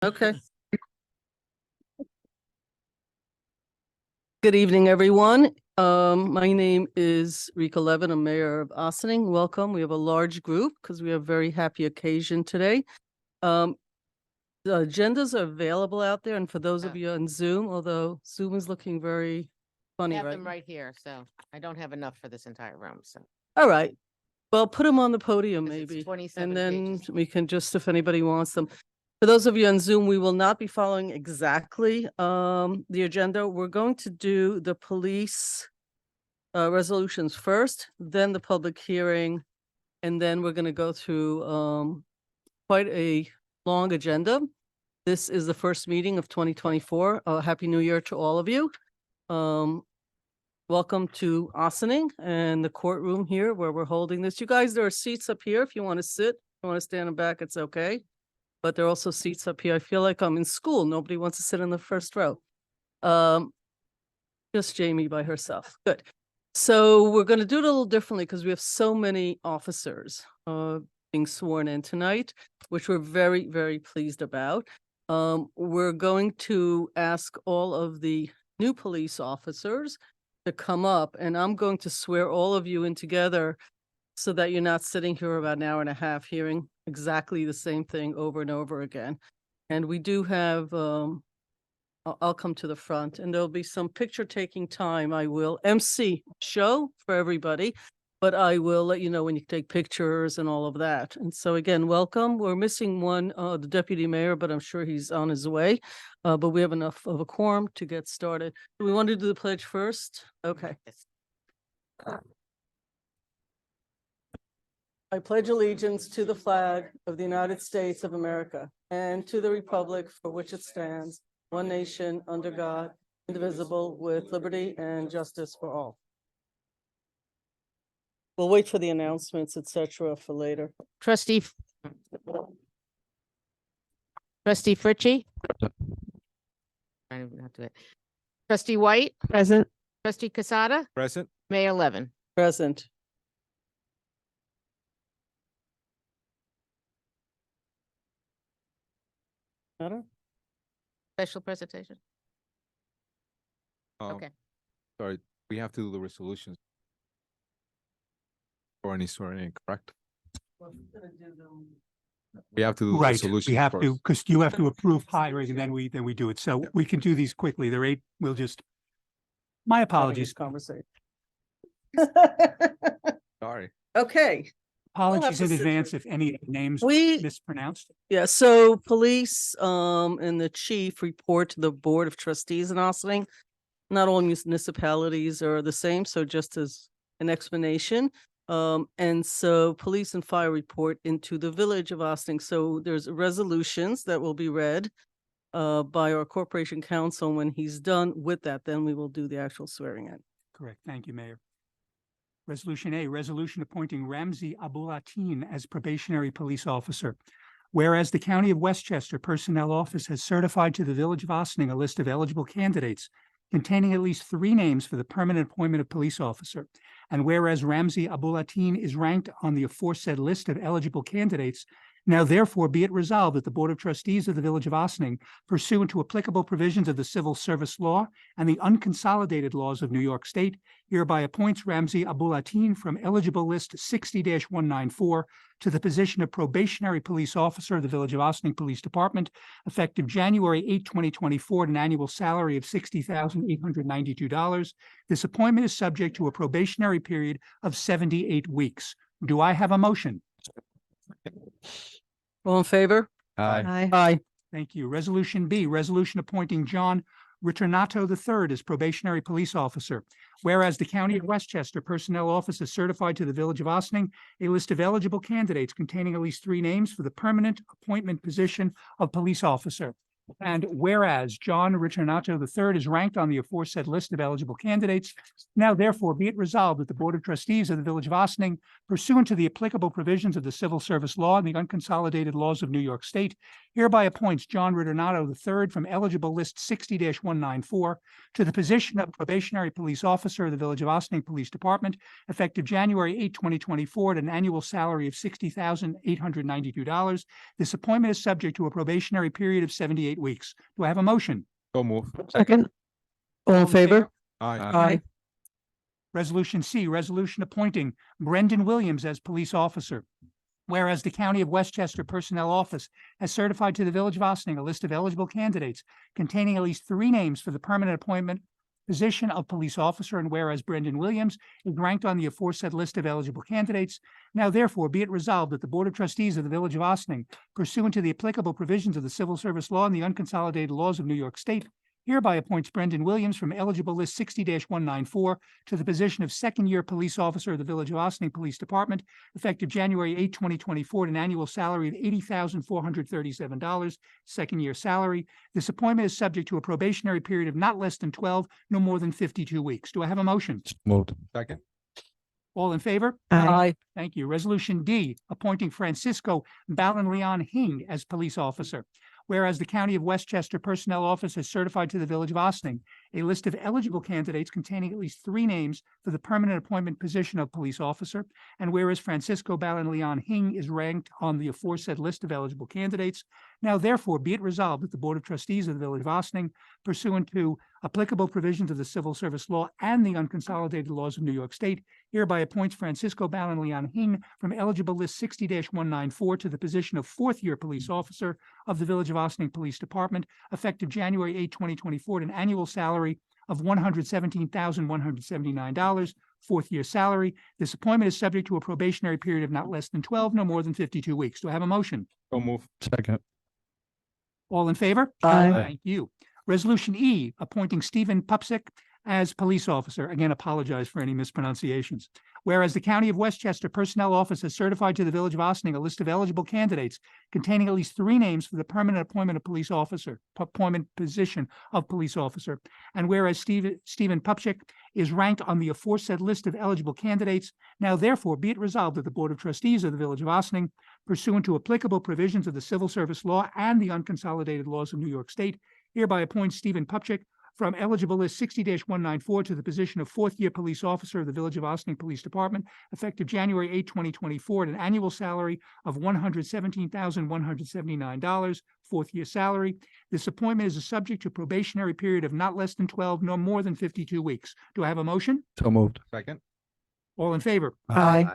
Okay. Good evening, everyone. My name is Rika Levin. I'm mayor of Ossining. Welcome. We have a large group because we have a very happy occasion today. The agendas are available out there, and for those of you on Zoom, although Zoom is looking very I funny, have right? them right here, so I don't have enough for this entire room, so. All right. Well, put them on the podium 'Cause it's maybe, 27 and then pages. we can just, if anybody wants them. For those of you on Zoom, we will not be following exactly the agenda. We're going to do the police resolutions first, then the public hearing, and then we're going to go through quite a long agenda. This is the first meeting of 2024. Happy New Year to all of you. Welcome to Ossining and the courtroom here where we're holding this. You guys, there are seats up here if you want to sit. If you want to stand in back, it's okay. But there are also seats up here. I feel like I'm in school. Nobody wants to sit in the first row. Just Jamie by herself. Good. So we're going to do it a little differently because we have so many officers being sworn in tonight, which we're very, very pleased about. We're going to ask all of the new police officers to come up, and I'm going to swear all of you in together so that you're not sitting here about an hour and a half hearing exactly the same thing over and over again. And we do have I'll come to the front, and there'll be some picture taking time. I will MC show for everybody, but I will let you know when you take pictures and all of that. And so again, welcome. We're missing one, the deputy mayor, but I'm sure he's on his way. But we have enough of a quorum to get started. Do we want to do the pledge first? Okay. I pledge allegiance to the flag of the United States of America and to the republic for which it stands, one nation, under God, indivisible, with liberty and justice for all. We'll wait for the announcements, etc., for later. Trustee Fritchie? I don't have to do it. Trustee White? Present. Trustee Casada? Present. Mayor Levin? Present. Matter? Special presentation? Okay. Sorry, we have to do the resolutions. Or any swearing, correct? We have to do the Right, resolutions we have first. to, because you have to approve hiring and then we do it. So we can do these quickly. They're 8, we'll just, my apologies. Conversation. Sorry. Okay. Apologies to in sit advance through. if any names We, mispronounced. yeah, so police and the chief report to the Board of Trustees in Ossining. Not all municipalities are the same, so just as an explanation. And so police and fire report into the village of Ossining. So there's resolutions that will be read by our corporation counsel. When he's done with that, then we will do the actual swearing in. Correct. Thank you, Mayor. Resolution A, resolution appointing Ramzi Abulatin as probationary police officer. Whereas the County of Westchester Personnel Office has certified to the Village of Ossining a list of eligible candidates containing at least 3 names for the permanent appointment of police officer. And whereas Ramzi Abulatin is ranked on the aforesaid list of eligible candidates, now therefore be it resolved that the Board of Trustees of the Village of Ossining, pursuant to applicable provisions of the Civil Service Law and the unconsolidated laws of New York State, hereby appoints Ramzi Abulatin from eligible list 60-194 to the position of probationary police officer of the Village of Ossining Police Department, effective January 8, 2024, at an annual salary of $60,892. This appointment is subject to a probationary period of 78 weeks. Do I have a motion? All in favor? Aye. Aye. Thank you. Resolution B, resolution appointing John Ritornato III as probationary police officer. Whereas the County of Westchester Personnel Office has certified to the Village of Ossining a list of eligible candidates containing at least 3 names for the permanent appointment position of police officer. And whereas John Ritornato III is ranked on the aforesaid list of eligible candidates, now therefore be it resolved that the Board of Trustees of the Village of Ossining, pursuant to the applicable provisions of the Civil Service Law and the unconsolidated laws of New York State, hereby appoints John Ritternato III from eligible list 60-194 to the position of probationary police officer of the Village of Ossining Police Department, effective January 8, 2024, at an annual salary of $60,892. This appointment is subject to a probationary period of 78 weeks. Do I have a motion? So move. Second. All in favor? Aye. Resolution C, resolution appointing Brendan Williams as police officer. Whereas the County of Westchester Personnel Office has certified to the Village of Ossining a list of eligible candidates containing at least 3 names for the permanent appointment position of police officer, and whereas Brendan Williams is ranked on the aforesaid list of eligible candidates, now therefore be it resolved that the Board of Trustees of the Village of Ossining, pursuant to the applicable provisions of the Civil Service Law and the unconsolidated laws of New York State, hereby appoints Brendan Williams from eligible list 60-194 to the position of second-year police officer of the Village of Ossining Police Department, effective January 8, 2024, at an annual salary of $80,437, second-year salary. This appointment is subject to a probationary period of not less than 12, no more than 52 weeks. Do I have a motion? Moved. Second. All in favor? Aye. Thank you. Resolution D, appointing Francisco Balinleon Hing as police officer. Whereas the County of Westchester Personnel Office has certified to the Village of Ossining a list of eligible candidates containing at least 3 names for the permanent appointment position of police officer, and whereas Francisco Balinleon Hing is ranked on the aforesaid list of eligible candidates, now therefore be it resolved that the Board of Trustees of the Village of Ossining, pursuant to applicable provisions of the Civil Service Law and the unconsolidated laws of New York State, hereby appoints Francisco Balinleon Hing from eligible list 60-194 to the position of 4th-year police officer of the Village of Ossining Police Department, effective January 8, 2024, at an annual salary of $117,179, 4th-year salary. This appointment is subject to a probationary period of not less than 12, no more than 52 weeks. Do I have a motion? So move. Second. All in favor? Aye. Thank you. Resolution E, appointing Stephen Pupsick as police officer. Again, apologize for any mispronunciations. Whereas the County of Westchester Personnel Office has certified to the Village of Ossining a list of eligible candidates containing at least 3 names for the permanent appointment of police officer, appointment position of police officer. And whereas Stephen Pupsick is ranked on the aforesaid list of eligible candidates, now therefore be it resolved that the Board of Trustees of the Village of Ossining, pursuant to applicable provisions of the Civil Service Law and the unconsolidated laws of New York State, hereby appoints Stephen Pupchick from eligible list 60-194 to the position of 4th-year police officer of the Village of Ossining Police Department, effective January 8, 2024, at an annual salary of $117,179, 4th-year salary. This appointment is subject to a probationary period of not less than 12, nor more than 52 weeks. Do I have a motion? So moved. Second. All in favor? Aye.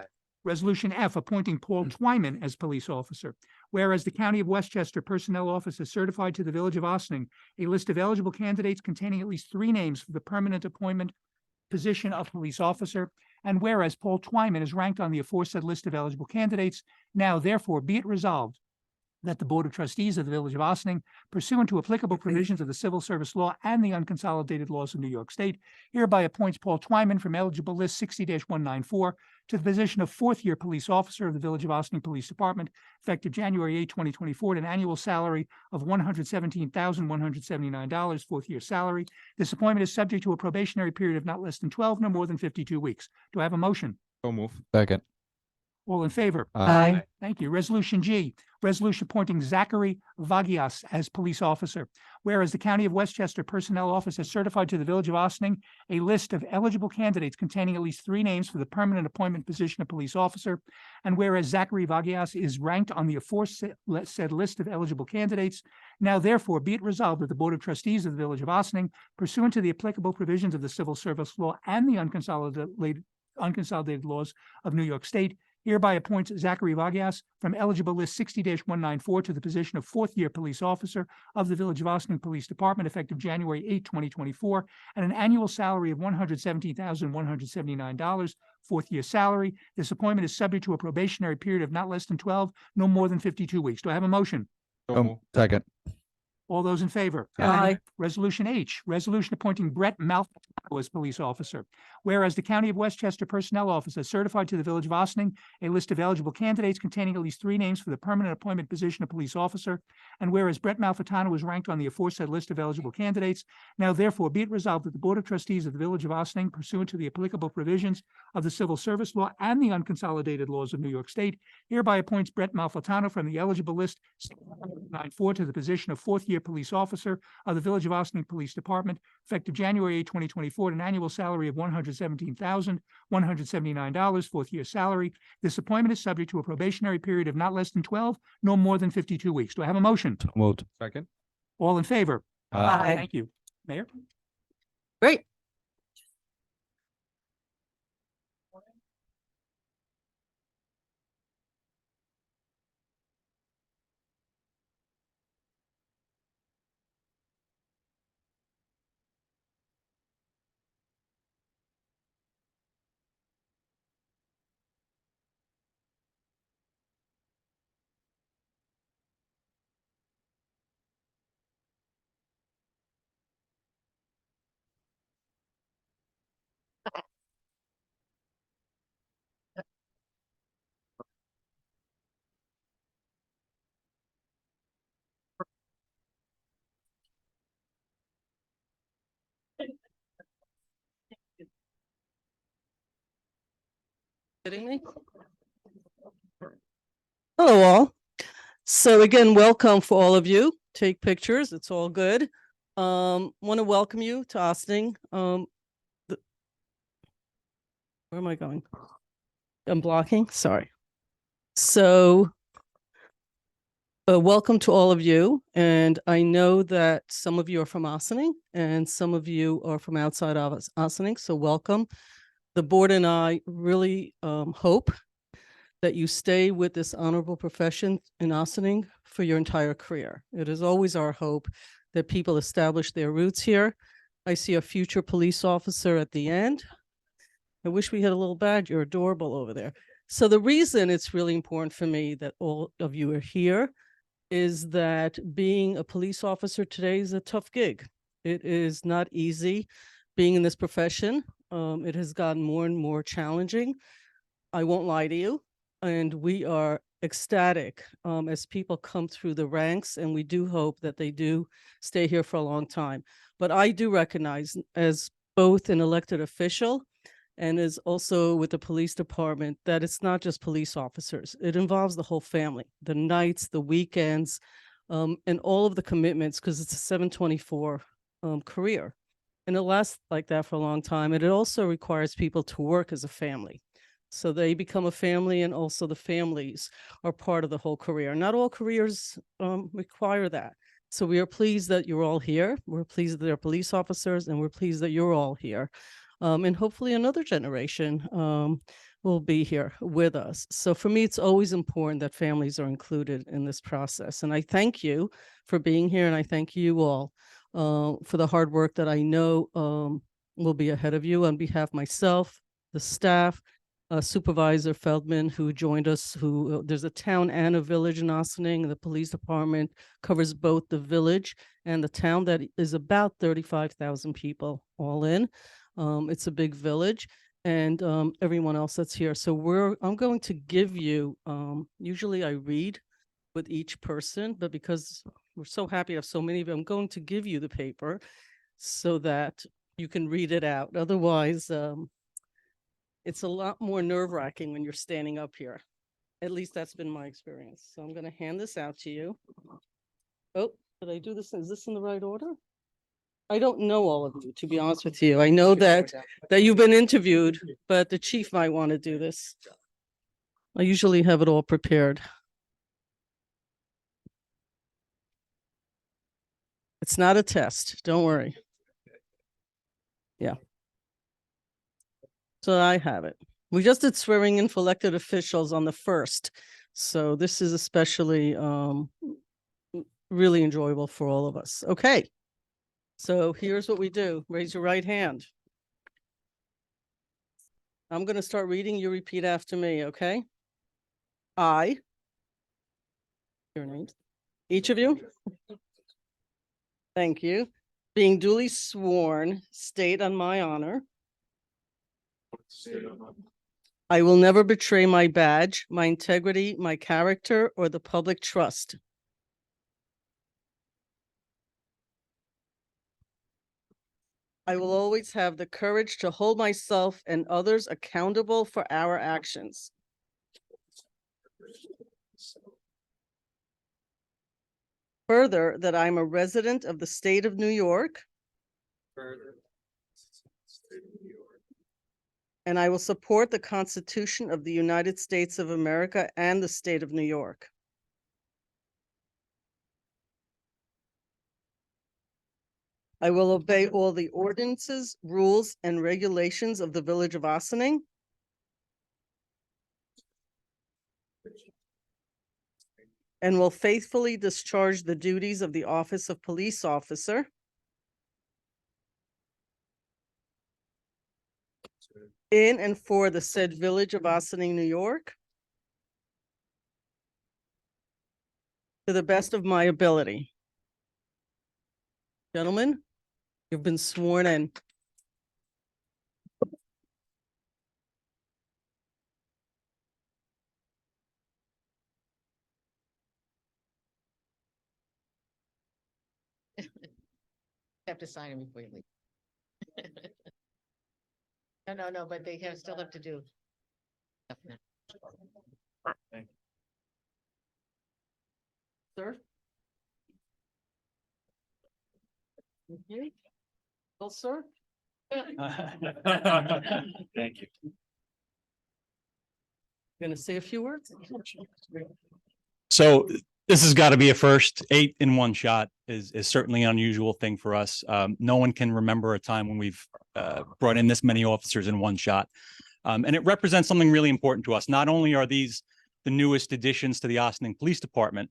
Resolution F, appointing Paul Twyman as police officer. Whereas the County of Westchester Personnel Office has certified to the Village of Ossining a list of eligible candidates containing at least 3 names for the permanent appointment position of police officer, and whereas Paul Twyman is ranked on the aforesaid list of eligible candidates, now therefore be it resolved that the Board of Trustees of the Village of Ossining, pursuant to applicable provisions of the Civil Service Law and the unconsolidated laws of New York State, hereby appoints Paul Twyman from eligible list 60-194 to the position of 4th-year police officer of the Village of Ossining Police Department, effective January 8, 2024, at an annual salary of $117,179, 4th-year salary. This appointment is subject to a probationary period of not less than 12, no more than 52 weeks. Do I have a motion? So move. Second. All in favor? Aye. Thank you. Resolution G, resolution appointing Zachary Vagias as police officer. Whereas the County of Westchester Personnel Office has certified to the Village of Ossining a list of eligible candidates containing at least 3 names for the permanent appointment position of police officer. And whereas Zachary Vagias is ranked on the aforesaid list of eligible candidates, now therefore be it resolved that the Board of Trustees of the Village of Ossining, pursuant to the applicable provisions of the Civil Service Law and the unconsolidated laws of New York State, hereby appoints Zachary Vagias from eligible list 60-194 to the position of 4th-year police officer of the Village of Ossining Police Department, effective January 8, 2024, at an annual salary of $117,179, 4th-year salary. This appointment is subject to a probationary period of not less than 12, no more than 52 weeks. Do I have a motion? So moved. Second. All those in favor? Aye. Resolution H, resolution appointing Brett Malfitano as police officer. Whereas the County of Westchester Personnel Office has certified to the Village of Ossining a list of eligible candidates containing at least 3 names for the permanent appointment position of police officer. And whereas Brett Malfitano was ranked on the aforesaid list of eligible candidates, now therefore be it resolved that the Board of Trustees of the Village of Ossining, pursuant to the applicable provisions of the Civil Service Law and the unconsolidated laws of New York State, hereby appoints Brett Malfitano from the eligible list 94 to the position of 4th-year police officer of the Village of Ossining Police Department, effective January 8, 2024, at an annual salary of $117,179, 4th-year salary. This appointment is subject to a probationary period of not less than 12, no more than 52 weeks. Do I have a motion? So moved. Second. All in favor? Aye. Thank you. Mayor? Great. Kidding me? Hello, all. So again, welcome for all of you. Take pictures. It's all good. Want to welcome you to Ossining. Where am I going? I'm blocking. Sorry. So welcome to all of you. And I know that some of you are from Ossining and some of you are from outside of Ossining. So welcome. The board and I really hope that you stay with this honorable profession in Ossining for your entire career. It is always our hope that people establish their roots here. I see a future police officer at the end. I wish we had a little badge. You're adorable over there. So the reason it's really important for me that all of you are here is that being a police officer today is a tough gig. It is not easy being in this profession. It has gotten more and more challenging. I won't lie to you. And we are ecstatic as people come through the ranks, and we do hope that they do stay here for a long time. But I do recognize, as both an elected official and as also with the police department, that it's not just police officers. It involves the whole family, the nights, the weekends, and all of the commitments, because it's a 724 career. And it lasts like that for a long time. And it also requires people to work as a family. So they become a family, and also the families are part of the whole career. Not all careers require that. So we are pleased that you're all here. We're pleased that they're police officers, and we're pleased that you're all here. And hopefully another generation will be here with us. So for me, it's always important that families are included in this process. And I thank you for being here, and I thank you all for the hard work that I know will be ahead of you. On behalf of myself, the staff, Supervisor Feldman, who joined us, there's a town and a village in Ossining. The police department covers both the village and the town that is about 35,000 people all in. It's a big village, and everyone else that's here. So I'm going to give you, usually I read with each person, but because we're so happy to have so many of you, I'm going to give you the paper so that you can read it out. Otherwise, it's a lot more nerve-wracking when you're standing up here. At least that's been my experience. So I'm going to hand this out to you. Oh, did I do this? Is this in the right order? I don't know all of you, to be honest with you. I know that you've been interviewed, but the chief might want to do this. I usually have it all prepared. It's not a test. Don't worry. Yeah. So I have it. We just did swearing in for elected officials on the 1st. So this is especially really enjoyable for all of us. Okay. So here's what we do. Raise your right hand. I'm going to start reading. You repeat after me, okay? I, your names, each of you. Thank you. Being duly sworn, state on my honor I will never betray my badge, my integrity, my character, or the public trust. I will always have the courage to hold myself and others accountable for our actions. Further, that I'm a resident of the state of New York, and I will support the Constitution of the United States of America and the state of New York. I will obey all the ordinances, rules, and regulations of the Village of Ossining. And will faithfully discharge the duties of the office of police officer in and for the said Village of Ossining, New York, to the best of my ability. Gentlemen, you've been sworn in. Have to sign them before you leave. No, but they still have to do. stuff now. Sir? Okay. Well, sir? Thank you. Gonna say a few words? So this has got to be a first. 8 in one shot is certainly an unusual thing for us. No one can remember a time when we've brought in this many officers in one shot. And it represents something really important to us. Not only are these the newest additions to the Ossining Police Department,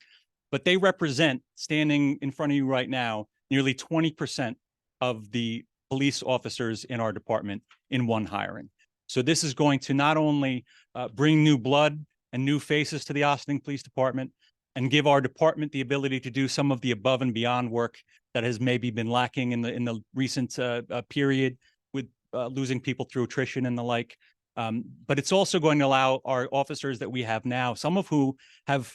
but they represent, standing in front of you right now, nearly 20% of the police officers in our department in one hiring. So this is going to not only bring new blood and new faces to the Ossining Police Department and give our department the ability to do some of the above and beyond work that has maybe been lacking in the recent period with losing people through attrition and the like. But it's also going to allow our officers that we have now, some of who have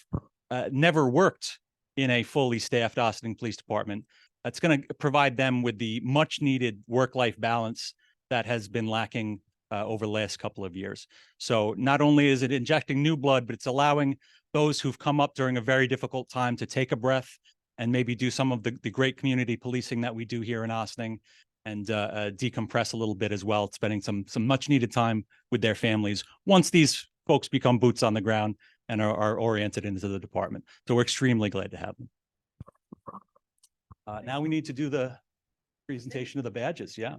never worked in a fully staffed Ossining Police Department. That's going to provide them with the much needed work-life balance that has been lacking over the last couple of years. So not only is it injecting new blood, but it's allowing those who've come up during a very difficult time to take a breath and maybe do some of the great community policing that we do here in Ossining and decompress a little bit as well, spending some much needed time with their families once these folks become boots on the ground and are oriented into the department. So we're extremely glad to have them. Now we need to do the presentation of the badges. Yeah.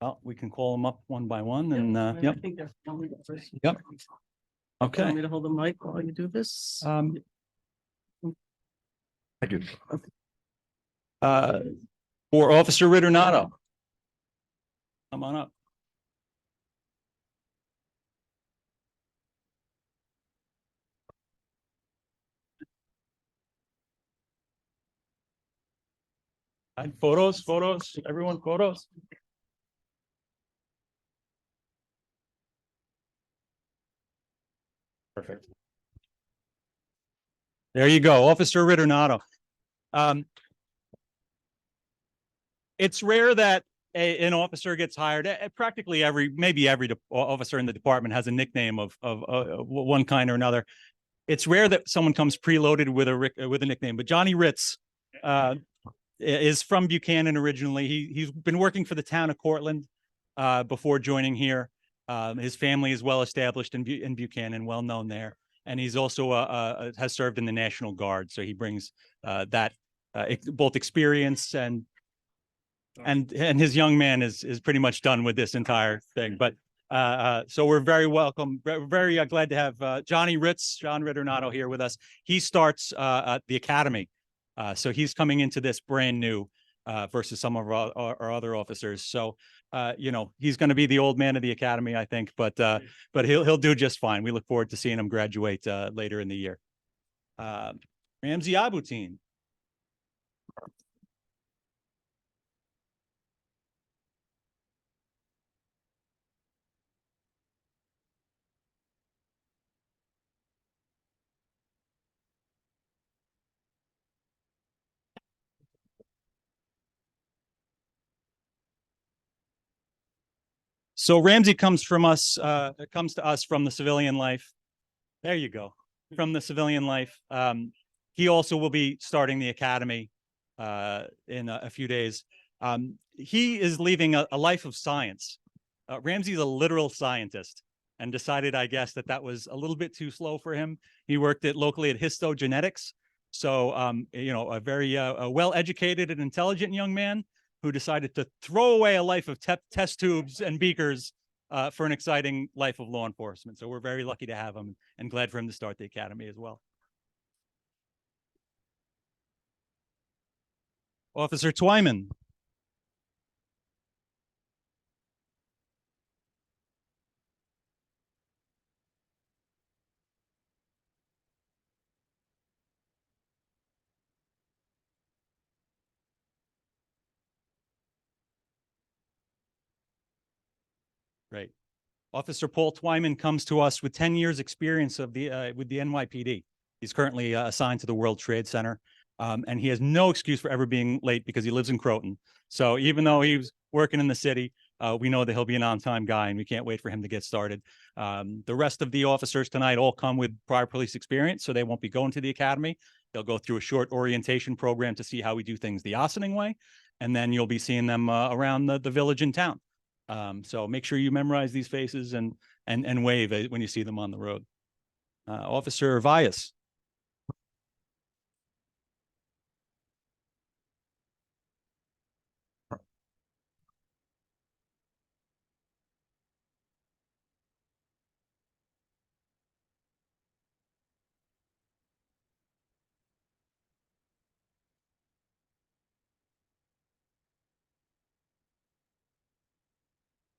Well, we can call them up one by one and, I yep. think that's probably the first. Yep. Want Okay. me to hold the mic while you do this? I do. For Officer Ritternato. Come on up. And photos, everyone, photos. Perfect. There you go, Officer Ritternato. It's rare that an officer gets hired. Practically maybe every officer in the department has a nickname of one kind or another. It's rare that someone comes preloaded with a nickname. But Johnny Ritz is from Buchanan originally. He's been working for the town of Cortland before joining here. His family is well established in Buchanan, well known there, and he's also has served in the National Guard. So he brings that both experience and his young man is pretty much done with this entire thing. But so we're very very glad to have John Ritternato here with us. He starts at the academy. So he's coming into this brand new versus some of our other officers. So, you know, he's going to be the old man of the academy, I think, but he'll do just fine. We look forward to seeing him graduate later in the year. Ramsey Abutin. So Ramsey comes from us, comes to us from the civilian life. There you go. From the civilian life. He also will be starting the academy in a few days. He is leaving a life of science. Ramsey's a literal scientist and decided, I guess, that was a little bit too slow for him. He worked locally at histogenetics. So, you know, a very well-educated and intelligent young man who decided to throw away a life of test tubes and beakers for an exciting life of law enforcement. So we're very lucky to have him and glad for him to start the academy as well. Officer Twyman. Great. Officer Paul Twyman comes to us with 10 years experience of with the NYPD. He's currently assigned to the World Trade Center, and he has no excuse for ever being late because he lives in Croton. So even though he's working in the city, we know that he'll be an on-time guy, and we can't wait for him to get started. The rest of the officers tonight all come with prior police experience, so they won't be going to the academy. They'll go through a short orientation program to see how we do things the Ossining way, and then you'll be seeing them around the village and town. So make sure you memorize these faces and wave when you see them on the road. Officer Vias.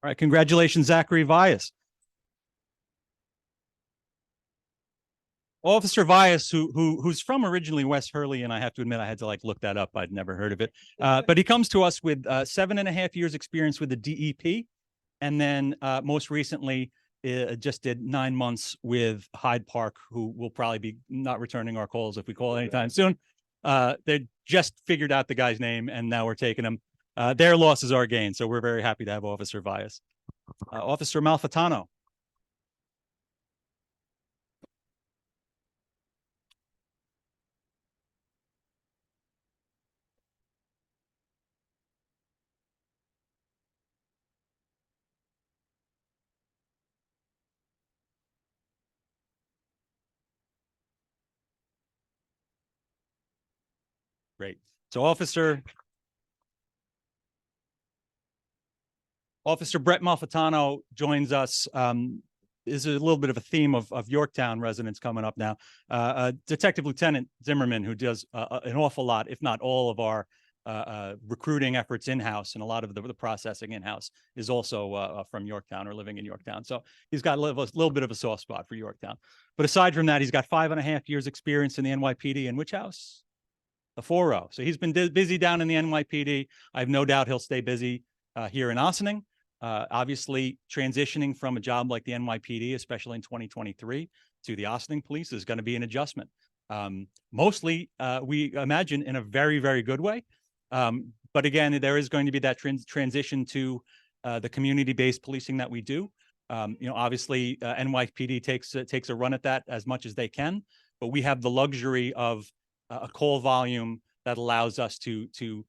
All right, congratulations, Zachary Vias. Officer Vias, who's from originally West Hurley, and I have to admit I had to look that up. I'd never heard of it, but he comes to us with 7.5 years experience with the DEP, and then most recently just did 9 months with Hyde Park, who will probably be not returning our calls if we call anytime soon. They just figured out the guy's name, and now we're taking him. Their loss is our gain, so we're very happy to have Officer Vias. Officer Malfitano. Great. So Officer Brett Malfitano joins us. Is a little bit of a theme of Yorktown residents coming up now. Detective Lieutenant Zimmerman, who does an awful lot, if not all of our recruiting efforts in-house and a lot of the processing in-house, is also from Yorktown or living in Yorktown. So he's got a little bit of a soft spot for Yorktown. But aside from that, he's got 5.5 years experience in the NYPD. In which house? The 4-0. So he's been busy down in the NYPD. I have no doubt he'll stay busy here in Ossining. Obviously, transitioning from a job like the NYPD, especially in 2023, to the Ossining Police is going to be an adjustment. Mostly, we imagine, in a very, very good way. But again, there is going to be that transition to the community-based policing that we do. You know, obviously, NYPD takes a run at that as much as they can, but we have the luxury of a call volume that allows us to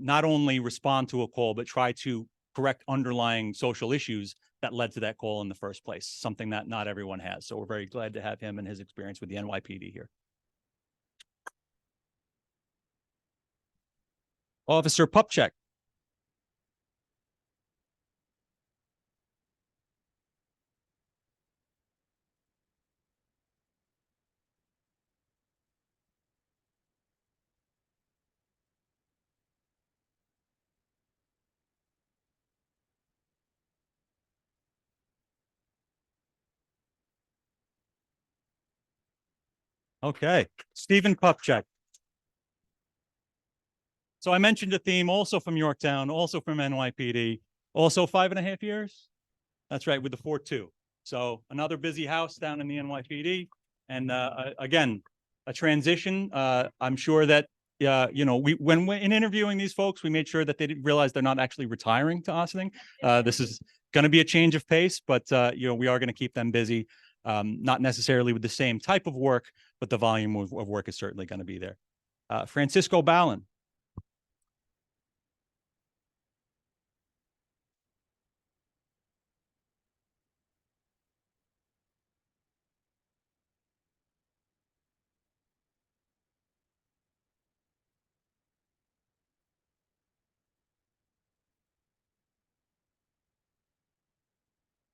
not only respond to a call, but try to correct underlying social issues that led to that call in the first place, something that not everyone has. So we're very glad to have him and his experience with the NYPD here. Officer Pupchek. Okay, Stephen Pupchek. So I mentioned a theme also from Yorktown, also from NYPD, also 5.5 years. That's right, with the 4-2. So another busy house down in the NYPD. And again, a transition. I'm sure that, you know, when in interviewing these folks, we made sure that they didn't realize they're not actually retiring to Ossining. This is going to be a change of pace, but we are going to keep them busy. Not necessarily with the same type of work, but the volume of work is certainly going to be there. Francisco Ballin.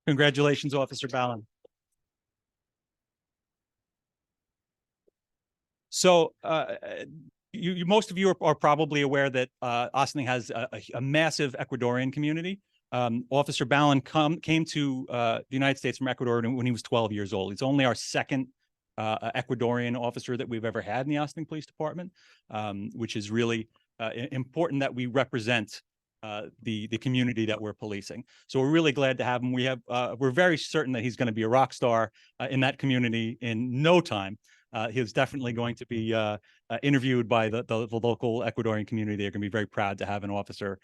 Congratulations, Officer Ballin. So most of you are probably aware that Ossining has a massive Ecuadorian community. Officer Ballin came to the United States from Ecuador when he was 12 years old. He's only our second Ecuadorian officer that we've ever had in the Ossining Police Department, which is really important that we represent the community that we're policing. So we're really glad to have him. We're very certain that he's going to be a rock star in that community in no time. He's definitely going to be interviewed by the local Ecuadorian community. They're going to be very proud to have an officer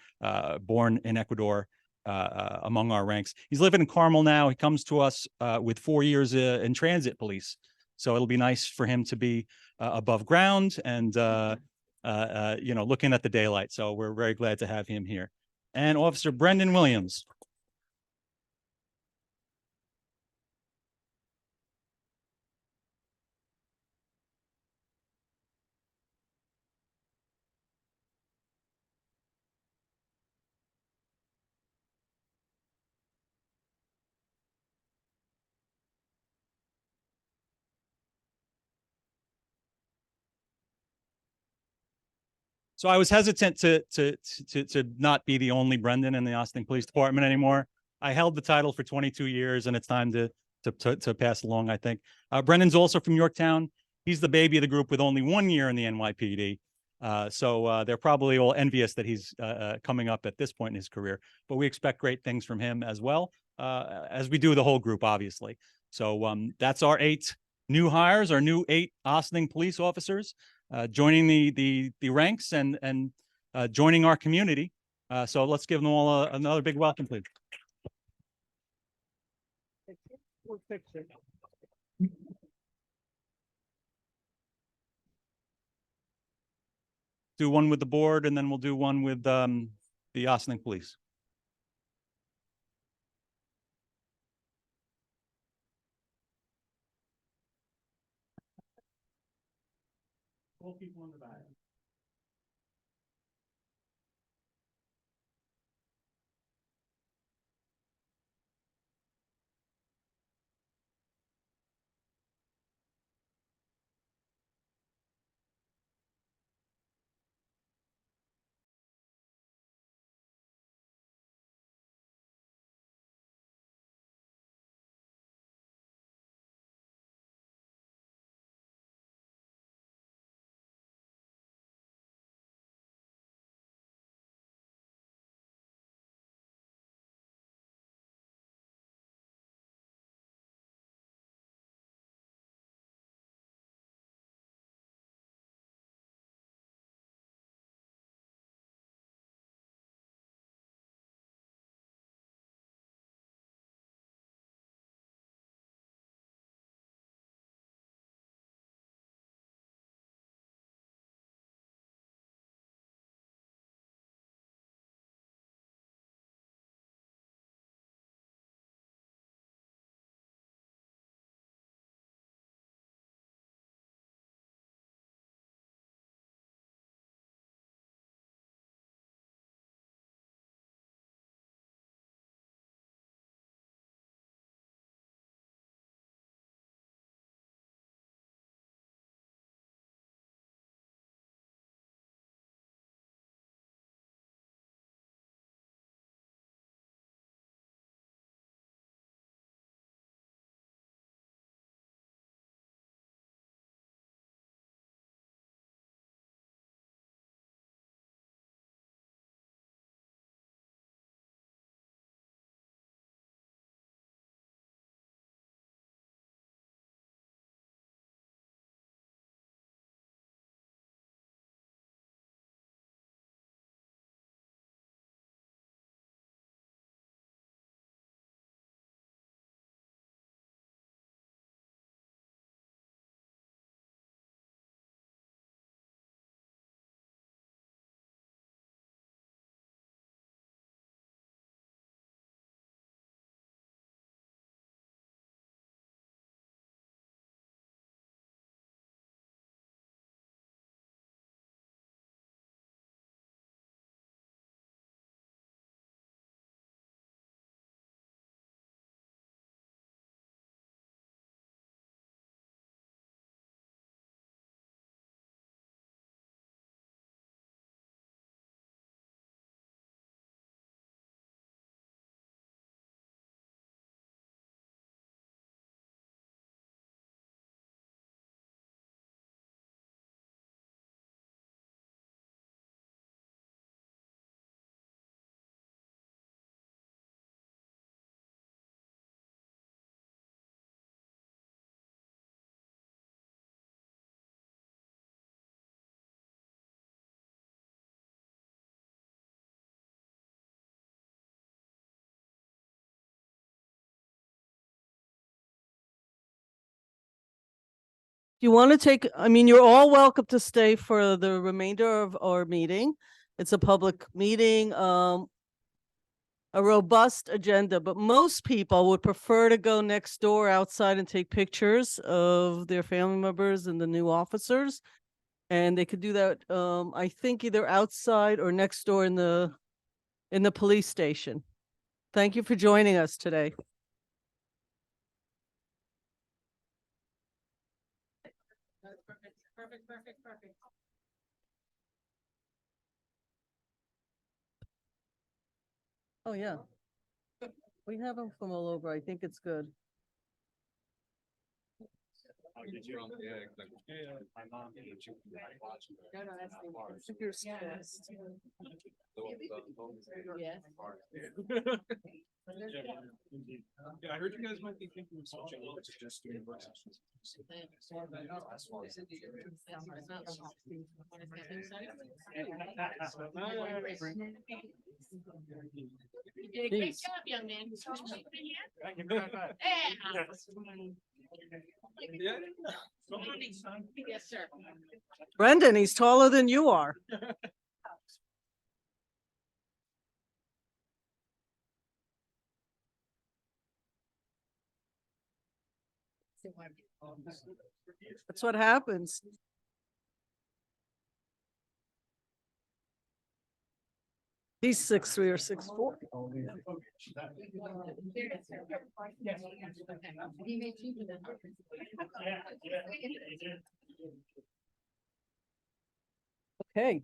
born in Ecuador among our ranks. He's living in Carmel now. He comes to us with 4 years in transit police. So it'll be nice for him to be above ground and looking at the daylight. So we're very glad to have him here. And Officer Brendan Williams. So I was hesitant to not be the only Brendan in the Ossining Police Department anymore. I held the title for 22 years, and it's time to pass along, I think. Brendan's also from Yorktown. He's the baby of the group with only 1 year in the NYPD. So they're probably all envious that he's coming up at this point in his career. But we expect great things from him as well, as we do the whole group, obviously. So that's our 8 new hires, our new 8 Ossining police officers. Joining the ranks and joining our community. So let's give them all another big welcome, please. Do one with the board, and then we'll do one with the Ossining Police. People in the back. you want to take, I mean, you're all welcome to stay for the remainder of our meeting. It's a public meeting, a robust agenda, but most people would prefer to go next door outside and take pictures of their family members and the new officers. And they could do that, I think either outside or next door in the police station. Thank you for joining us today. Perfect. Oh, yeah. We have them from all over. I think it's good. Yeah, I heard you guys might be thinking of switching over to just doing work sessions. You did a great job, young man. Yes, sir. Brendan, he's taller than you are. That's what happens. He's 6'3" or 6'4". Okay.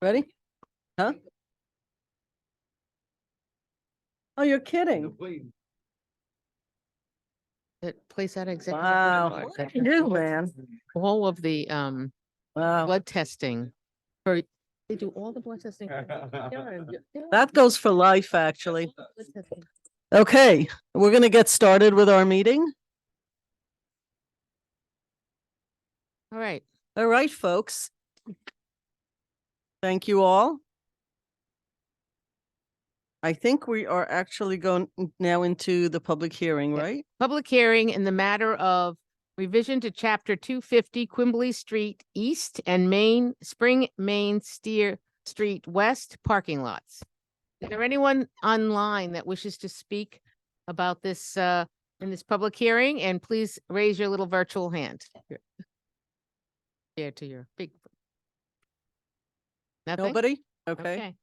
Ready? Huh? Oh, you're kidding. Place out executive. Wow. board, Look that at you, man. All of the Wow. blood testing for, they do all the blood testing. That goes for life, actually. Okay, we're going to get started with our meeting. All right. All right, folks. Thank you all. I think we are actually going now into the public hearing, Yeah. right? Public hearing in the matter of revision to chapter 250 Quimbley Street East and Spring Main Steer Street West parking lots. Is there anyone online that wishes to speak about this in this public hearing? And please raise your little virtual hand. Share to your big. Nothing? Nobody? Okay.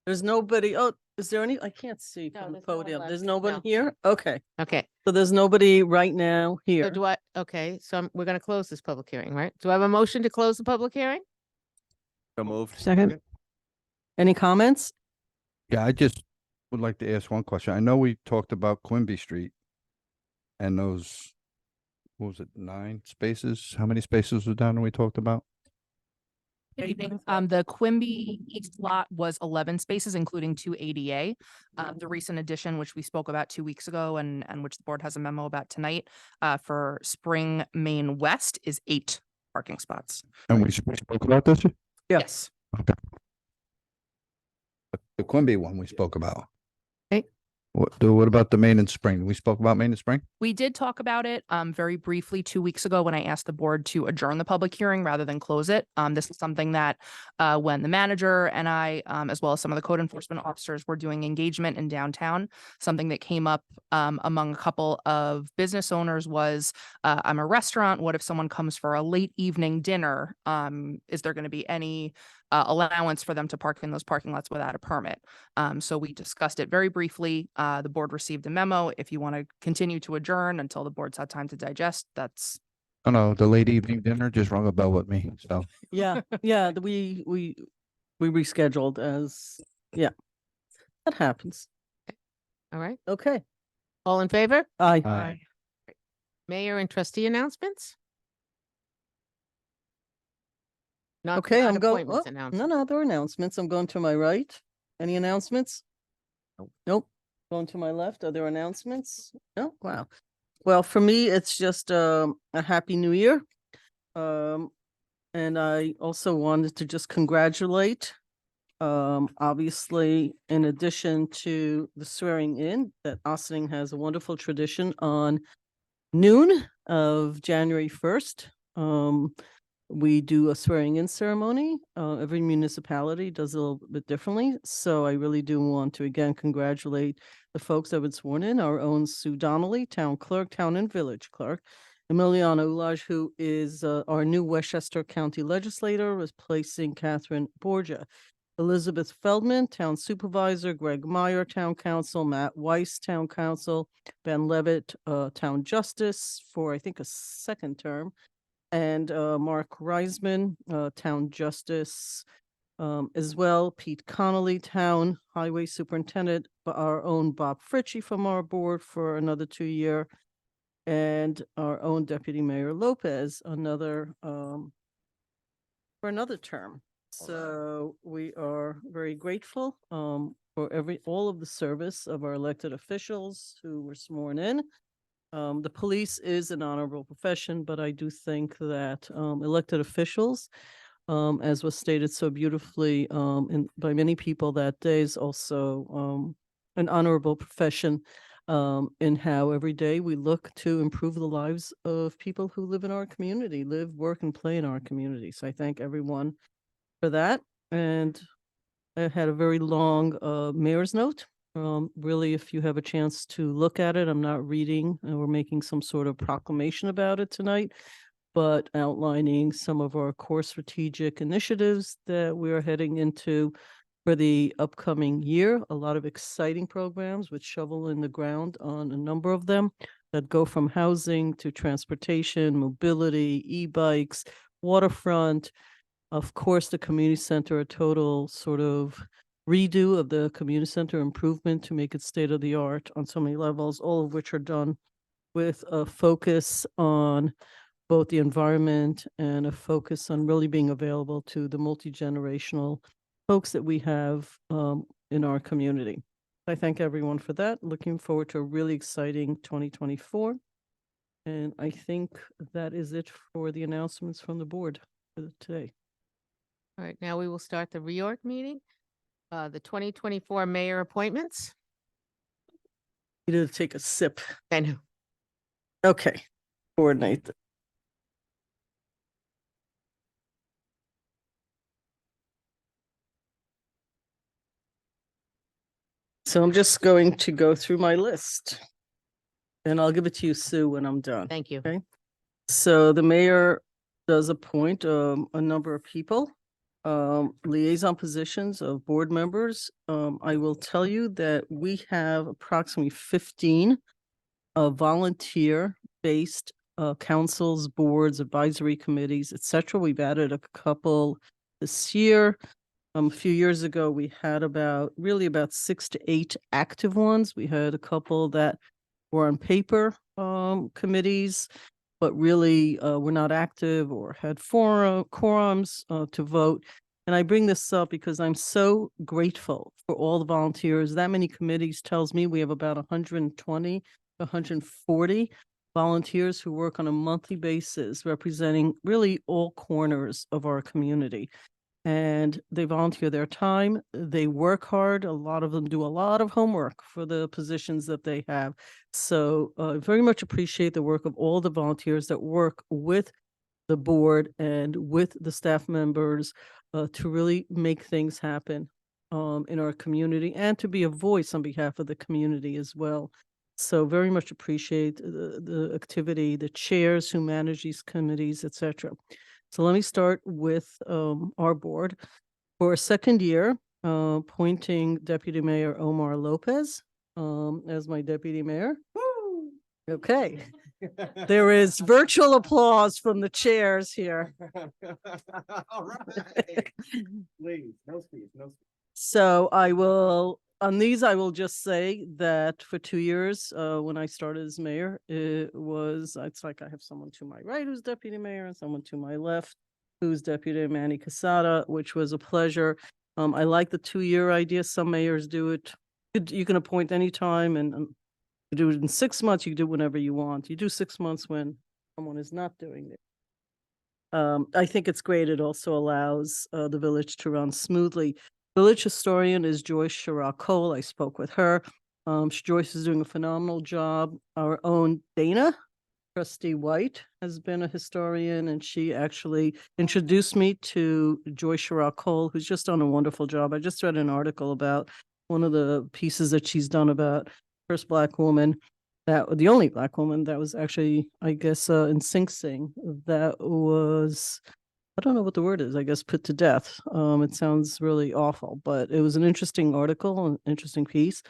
There's nobody. Oh, is there any? I can't see No, from the there's no one podium. left. There's nobody No. here? Okay. Okay. So there's nobody right now So here. do I, okay, so we're going to close this public hearing, right? Do I have a motion to close the public hearing? So moved. Second. Any comments? Yeah, I just would like to ask one question. I know we talked about Quimby Street and those, what was it, 9 spaces? How many spaces was down we talked about? Good evening. The Quimby East lot was 11 spaces, including 2 ADA. The recent addition, which we spoke about 2 weeks ago and which the board has a memo about tonight, for Spring Main West is 8 parking spots. And we spoke about this? Yes. Okay. The Quimby one we spoke about. Okay. What about the Main and Spring? We spoke about Main and Spring? We did talk about it very briefly 2 weeks ago when I asked the board to adjourn the public hearing rather than close it. This is something that when the manager and I, as well as some of the code enforcement officers, were doing engagement in downtown, something that came up among a couple of business owners was, I'm a restaurant. What if someone comes for a late evening dinner? Is there going to be any allowance for them to park in those parking lots without a permit? So we discussed it very briefly. The board received a memo. If you want to continue to adjourn until the board's had time to digest, that's. Oh, no, the late evening dinner just rung a bell with me, so. Yeah, yeah, we rescheduled as, yeah, that happens. All right. Okay. All in favor? Aye. Aye. Mayor and trustee announcements? Not- Okay, not I'm going, appointments, no, announcements. no, there are announcements. I'm going to my right. Any announcements? Nope. Going to my left. Are there announcements? No, wow. Well, for me, it's just a happy new year. And I also wanted to just congratulate, obviously, in addition to the swearing in, that Ossining has a wonderful tradition on noon of January 1st. We do a swearing in ceremony. Every municipality does a little bit differently. So I really do want to again congratulate the folks that have been sworn in, our own Sue Donnelly, town clerk, town and village clerk, Emiliana Ulaj, who is our new Westchester County legislator, replacing Catherine Borgia. Elizabeth Feldman, town supervisor, Greg Meyer, town council, Matt Weiss, town council, Ben Levitt, town justice for, I think, a second term, and Mark Reisman, town justice, as well. Pete Connolly, town highway superintendent, our own Bob Fritchie from our board for another 2-year, and our own Deputy Mayor Lopez, another for another term. So we are very grateful for all of the service of our elected officials who were sworn in. The police is an honorable profession, but I do think that elected officials, as was stated so beautifully by many people that day, is also an honorable profession in how every day we look to improve the lives of people who live in our community, live, work, and play in our community. So I thank everyone for that. And I had a very long mayor's note. Really, if you have a chance to look at it, I'm not reading, we're making some sort of proclamation about it tonight, but outlining some of our core strategic initiatives that we are heading into for the upcoming year. A lot of exciting programs with shovel in the ground on a number of them that go from housing to transportation, mobility, e-bikes, waterfront. Of course, the community center, a total sort of redo of the community center, improvement to make it state of the art on so many levels, all of which are done with a focus on both the environment and a focus on really being available to the multi-generational folks that we have in our community. I thank everyone for that. Looking forward to a really exciting 2024. And I think that is it for the announcements from the board for today. All right, now we will start the reorg meeting. The 2024 mayor appointments. You need to take a sip. I know. Okay, coordinate. So I'm just going to go through my list. And I'll give it to you, Sue, when I'm done. Thank you. Okay. So the mayor does appoint a number of people, liaison positions of board members. I will tell you that we have approximately 15 volunteer-based councils, boards, advisory committees, etc. We've added a couple this year. A few years ago, we had about 6 to 8 active ones. We had a couple that were on paper committees, but really were not active or had quorums to vote. And I bring this up because I'm so grateful for all the volunteers. That many committees tells me we have about 120, 140 volunteers who work on a monthly basis, representing really all corners of our community. And they volunteer their time. They work hard. A lot of them do a lot of homework for the positions that they have. So very much appreciate the work of all the volunteers that work with the board and with the staff members to really make things happen in our community and to be a voice on behalf of the community as well. So very much appreciate the activity, the chairs who manage these committees, etc. So let me start with our board. For a second year, appointing Deputy Mayor Omar Lopez as my deputy mayor. Woo! Okay. There is virtual applause from the chairs here. All right. Please, no speed, no speed. So I will, on these, I will just say that for 2 years, when I started as mayor, it's like I have someone to my right who's deputy mayor and someone to my left who's deputy Manny Casada, which was a pleasure. I like the 2-year idea. Some mayors do it. You can appoint anytime and you do it in 6 months. You can do it whenever you want. You do 6 months when someone is not doing it. I think it's great. It also allows the village to run smoothly. Village historian is Joyce Shara Cole. I spoke with her. Joyce is doing a phenomenal job. Our own Dana Trustee White has been a historian, and she actually introduced me to Joy Sherrod Cole, who's just done a wonderful job. I just read an article about one of the pieces that she's done about first Black woman, that the only Black woman that was actually, I guess, in Sing Sing, that was, I don't know what the word is, I guess, put to death. It sounds really awful, but it was an interesting article, an interesting piece.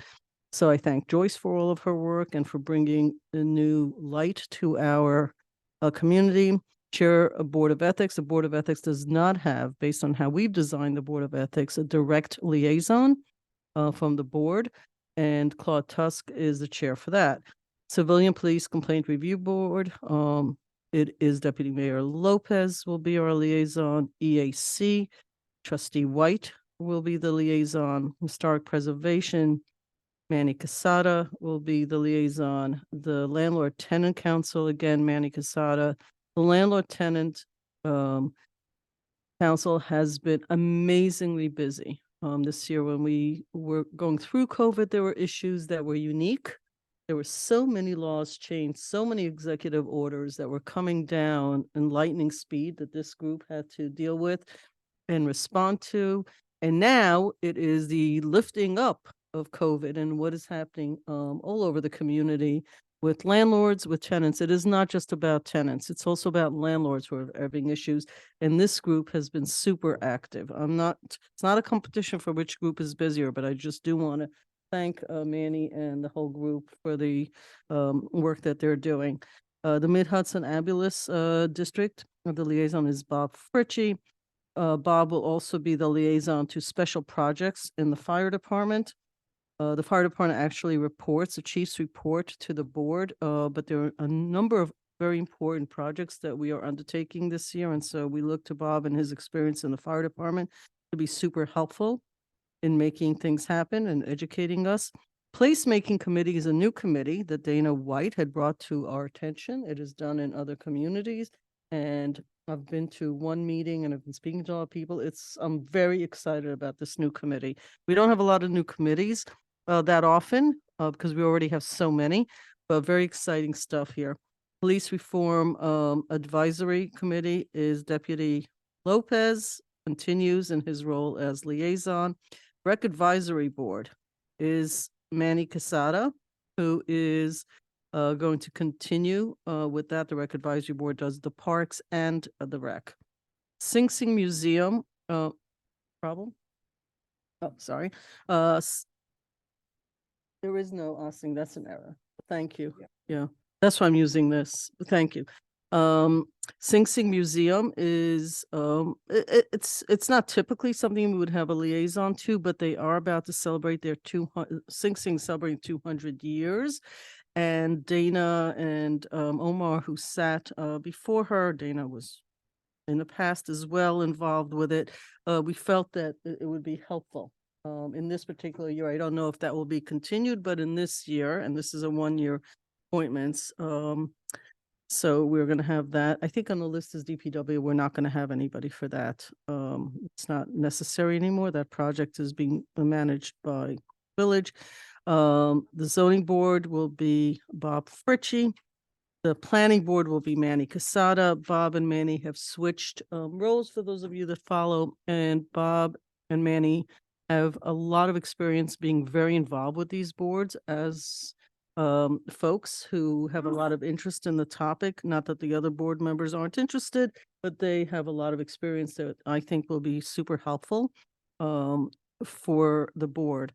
So I thank Joyce for all of her work and for bringing a new light to our community. Chair of Board of Ethics. The Board of Ethics does not have, based on how we've designed the Board of Ethics, a direct liaison from the board, and Claude Tusk is the chair for that. Civilian Police Complaint Review Board. It is Deputy Mayor Lopez will be our liaison. EAC, Trustee White will be the liaison. Historic Preservation, Manny Casada will be the liaison. The Landlord Tenant Council, again, Manny Casada. The Landlord Tenant Council has been amazingly busy. This year when we were going through COVID, there were issues that were unique. There were so many laws changed, so many executive orders that were coming down in lightning speed that this group had to deal with and respond to. And now it is the lifting up of COVID and what is happening all over the community with landlords, with tenants. It is not just about tenants. It's also about landlords who are having issues. And this group has been super active. It's not a competition for which group is busier, but I just do want to thank Manny and the whole group for the work that they're doing. The Mid-Hudson Ambulance District, the liaison is Bob Fritchie. Bob will also be the liaison to special projects in the fire department. The fire department actually reports, the chiefs report to the board, but there are a number of very important projects that we are undertaking this year. And so we look to Bob and his experience in the fire department to be super helpful in making things happen and educating us. Placemaking Committee is a new committee that Dana White had brought to our attention. It is done in other communities, and I've been to one meeting and I've been speaking to a lot of people. I'm very excited about this new committee. We don't have a lot of new committees that often because we already have so many, but very exciting stuff here. Police Reform Advisory Committee is Deputy Lopez, continues in his role as liaison. Rec Advisory Board is Manny Casada, who is going to continue with that. The Rec Advisory Board does the parks and the rec. Sing Sing Museum, problem? Oh, sorry. There is no Sing, that's an error. Thank you. Yeah, that's why I'm using this. Thank you. Sing Sing Museum is it's not typically something we would have a liaison to, but they are about to celebrate their Sing Sing celebrating 200 years. And Dana and Omar, who sat before her, Dana was in the past as well involved with it. We felt that it would be helpful in this particular year. I don't know if that will be continued, but in this year, and this is a one-year appointments. So we're going to have that. I think on the list is DPW. We're not going to have anybody for that. It's not necessary anymore. That project is being managed by Village. The zoning board will be Bob Fritchie. The planning board will be Manny Casada. Bob and Manny have switched roles for those of you that follow, and Bob and Manny have a lot of experience being very involved with these boards as folks who have a lot of interest in the topic. Not that the other board members aren't interested, but they have a lot of experience that I think will be super helpful for the board.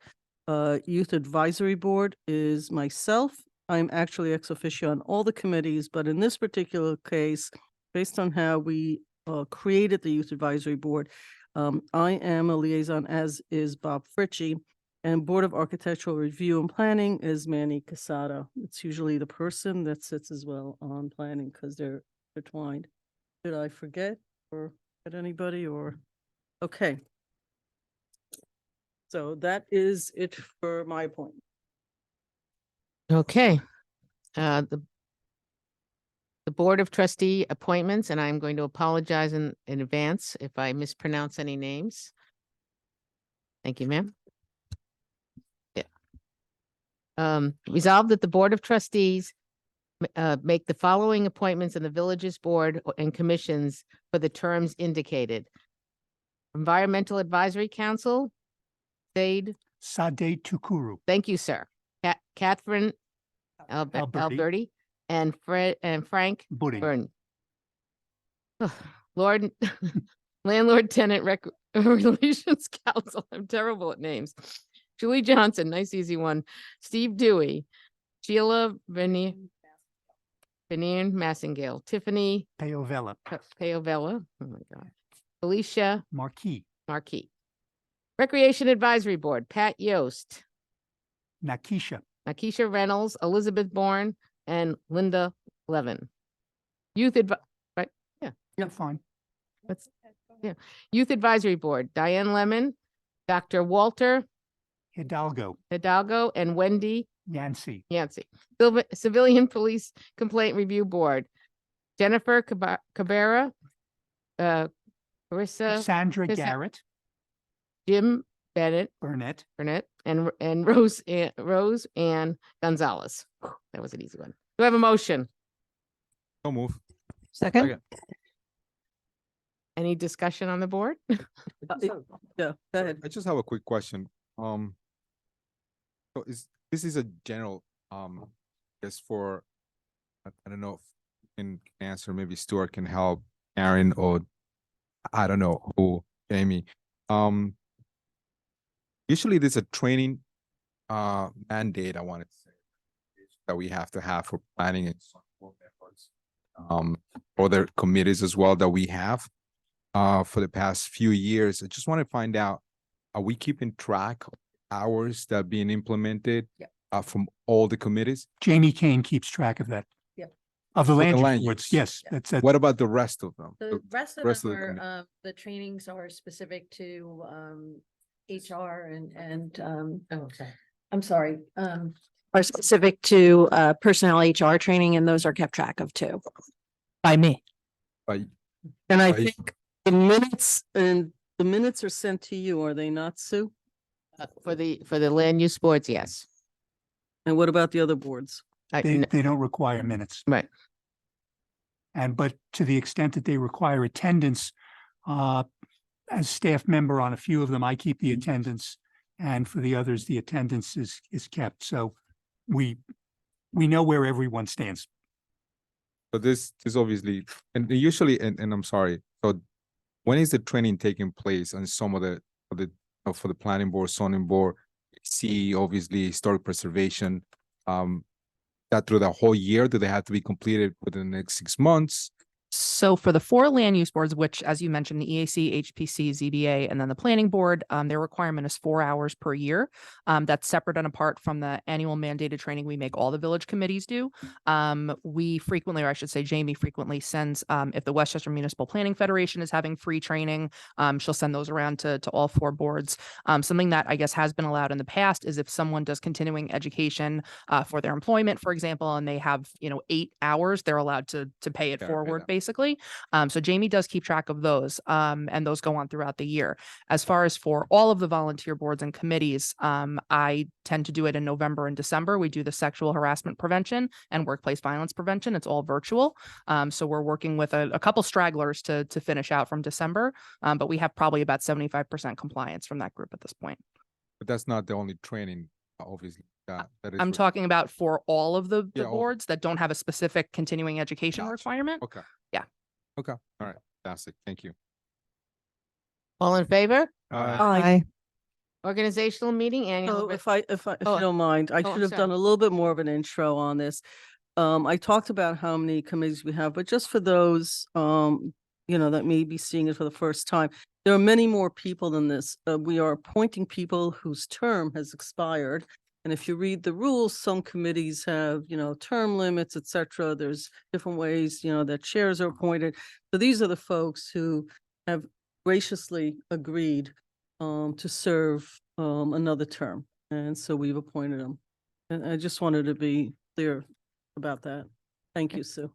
Youth Advisory Board is myself. I'm actually ex officio on all the committees, but in this particular case, based on how we created the Youth Advisory Board, I am a liaison, as is Bob Fritchie, and Board of Architectural Review and Planning is Manny Casada. It's usually the person that sits as well on planning because they're intertwined. Did I forget or get anybody or? Okay. So that is it for my appointment. Okay. The Board of Trustee appointments, and I'm going to apologize in advance if I mispronounce any names. Thank you, ma'am. Yeah. Resolved that the Board of Trustees make the following appointments in the villages board and commissions for the terms indicated. Environmental Advisory Council, Sade, Sade Tukuru. thank you, sir. Catherine Alberti. Alberti and Fred and Frank Budding. Burn. Lord, Landlord Tenant Relations Council, I'm terrible at names. Julie Johnson, nice easy one. Steve Dewey, Sheila Vanier Massingale, Tiffany Peovella. Peovella, oh my God, Alicia Marquis. Marquis. Recreation Advisory Board, Pat Yost, Nakisha. Nakisha Reynolds, Elizabeth Bourne, and Linda Levin. Youth right, Yeah, fine. that's, yeah. Youth Advisory Board, Diane Lemon, Dr. Walter Hidalgo. Hidalgo, and Wendy Yancey. Yancey. Civilian Police Complaint Review Board, Jennifer Cabrera, Carissa, Sandra Chris- Garrett. Jim Burnett, and Rose Ann Gonzalez. That was an easy one. Do I have a motion? So move. Second. Any discussion on the board? Yeah, go ahead. I just have a quick question. So this is a general, just for, I don't know if you can answer, maybe Stuart can help, Aaron, or I don't know who, Jamie. Usually there's a training, mandate, I wanted to say, that we have to have for planning and other committees as well that we have, for the past few years. I just want to find out, are we keeping track of hours that are being implemented? Yeah. From all the committees? Jamie Kane keeps track of that. Yeah. Of the For the land land reports, use. yes, Yeah. that's. What about the rest of them? The rest of rest them of the are, the trainings are specific to, HR and, Okay. I'm sorry, are specific to, personnel HR training, and those are kept track of too. By me. But And I Right. think the minutes are sent to you, are they not, Sue? For the land use boards, yes. And what about the other boards? They don't require minutes. Right. But to the extent that they require attendance, as staff member on a few of them, I keep the attendance. And for the others, the attendance is kept. So we know where everyone stands. But this is obviously, and usually, and I'm sorry, so when is the training taking place on some of the, for the planning board, zoning board, see, obviously, historic preservation, that through the whole year, do they have to be completed within the next 6 months? So for the 4 land use boards, which, as you mentioned, the EAC, HPC, ZBA, and then the planning board, their requirement is 4 hours per year. That's separate and apart from the annual mandated training we make all the village committees do. We frequently, or I should say Jamie frequently sends, if the Westchester Municipal Planning Federation is having free training, she'll send those around to all 4 boards. Something that I guess has been allowed in the past is if someone does continuing education for their employment, for example, and they have, 8 hours, they're allowed to pay it Yeah, forward, yeah. basically. So Jamie does keep track of those, and those go on throughout the year. As far as for all of the volunteer boards and committees, I tend to do it in November and December. We do the sexual harassment prevention and workplace violence prevention. It's all virtual. So we're working with a couple stragglers to finish out from December, but we have probably about 75% compliance from that group at this point. But that's not the only training, obviously, that is. I'm talking about for all of the Yeah, all- boards that don't have a specific continuing education Gotcha. requirement. Okay. Yeah. Okay, all right, fantastic, thank you. All in favor? Aye. Organizational meeting annual. So if you Oh, don't mind, I oh, should have sorry. done a little bit more of an intro on this. I talked about how many committees we have, but just for those, that may be seeing it for the first time, there are many more people than this. We are appointing people whose term has expired. And if you read the rules, some committees have, term limits, et cetera. There's different ways, that chairs are appointed. So these are the folks who have graciously agreed to serve another term. And so we've appointed them. And I just wanted to be clear about that. Thank you, Sue.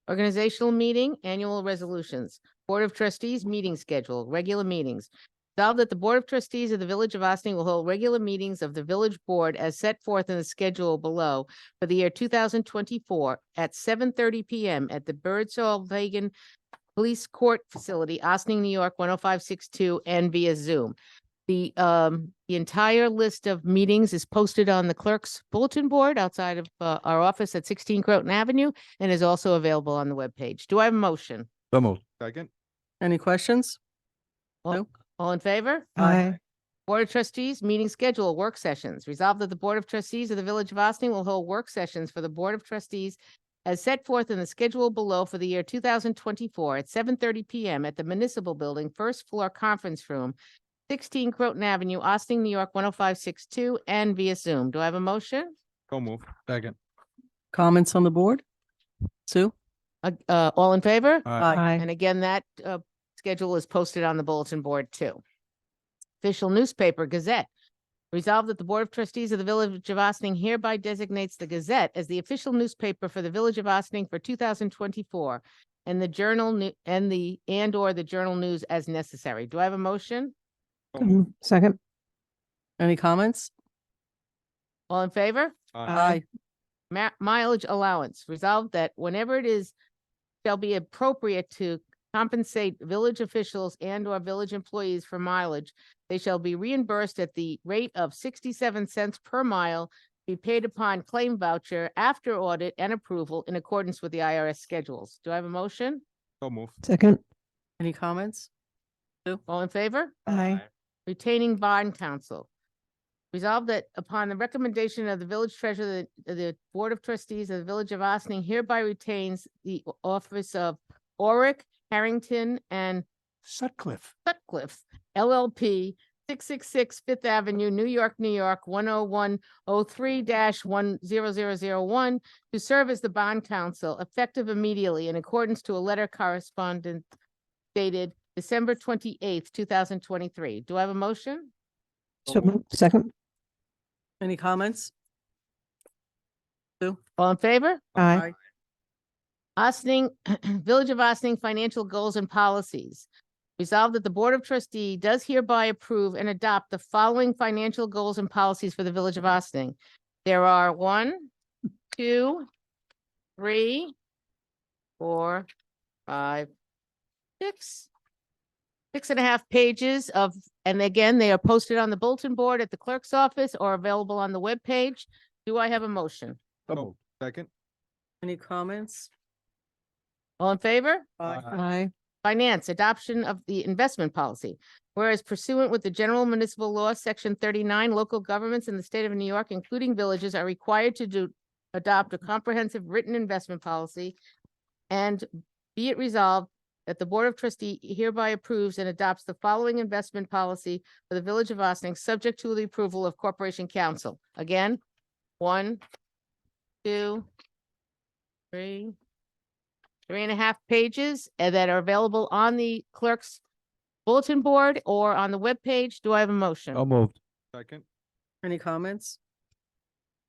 Organizational meeting, annual resolutions, Board of Trustees, meeting schedule, regular meetings. Resolved that the Board of Trustees of the Village of Austin will hold regular meetings of the Village Board as set forth in the schedule below for the year 2024 at 7:30 PM at the Birdsall Vagan Police Court Facility, Austin, New York, 10562, and via Zoom. The entire list of meetings is posted on the clerk's bulletin board outside of our office at 16 Croton Avenue and is also available on the webpage. Do I have a motion? So moved. Second. Any questions? All in favor? Aye. Board of Trustees, meeting schedule, work sessions. Resolved that the Board of Trustees of the Village of Austin will hold work sessions for the Board of Trustees as set forth in the schedule below for the year 2024 at 7:30 PM at the Municipal Building, first floor conference room, 16 Croton Avenue, Austin, New York, 10562, and via Zoom. Do I have a motion? So move. Second. Comments on the board? Sue? All in favor? Aye. And again, that schedule is posted on the bulletin board too. Official newspaper Gazette. Resolved that the Board of Trustees of the Village of Austin hereby designates the Gazette as the official newspaper for the Village of Austin for 2024 and the Journal or the Journal News as necessary. Do I have a motion? So move. Second. Any comments? All in favor? Aye. Mileage allowance. Resolved that whenever it is shall be appropriate to compensate village officials and or village employees for mileage, they shall be reimbursed at the rate of 67 cents per mile, be paid upon claim voucher after audit and approval in accordance with the IRS schedules. Do I have a motion? So move. Second. Any comments? All in favor? Aye. Retaining bond counsel. Resolved that upon the recommendation of the village treasurer, the Board of Trustees of the Village of Austin hereby retains the office of Oric, Harrington, and Sutcliffe. Sutcliffe LLP, 666 Fifth Avenue, New York, New York, 10103-10001, to serve as the bond counsel effective immediately in accordance to a letter correspondent dated December 28th, 2023. Do I have a motion? So moved. Second. Any comments? Sue? All in favor? Aye. Austin, Village of Austin Financial Goals and Policies. Resolved that the Board of Trustees does hereby approve and adopt the following financial goals and policies for the Village of Austin. There are 1, 2, 3, 4, 5, 6, 6.5 pages of, and again, they are posted on the bulletin board at the clerk's office or available on the webpage. Do I have a motion? So moved. Second. Any comments? All in favor? Aye. Finance, adoption of the investment policy. Whereas pursuant with the General Municipal Law, Section 39, local governments in the state of New York, including villages, are required to adopt a comprehensive written investment policy. And be it resolved that the Board of Trustees hereby approves and adopts the following investment policy for the Village of Austin, subject to the approval of Corporation Council. Again, 1, 2, 3, 3.5 pages that are available on the clerk's bulletin board or on the webpage. Do I have a motion? So moved. Second. Any comments?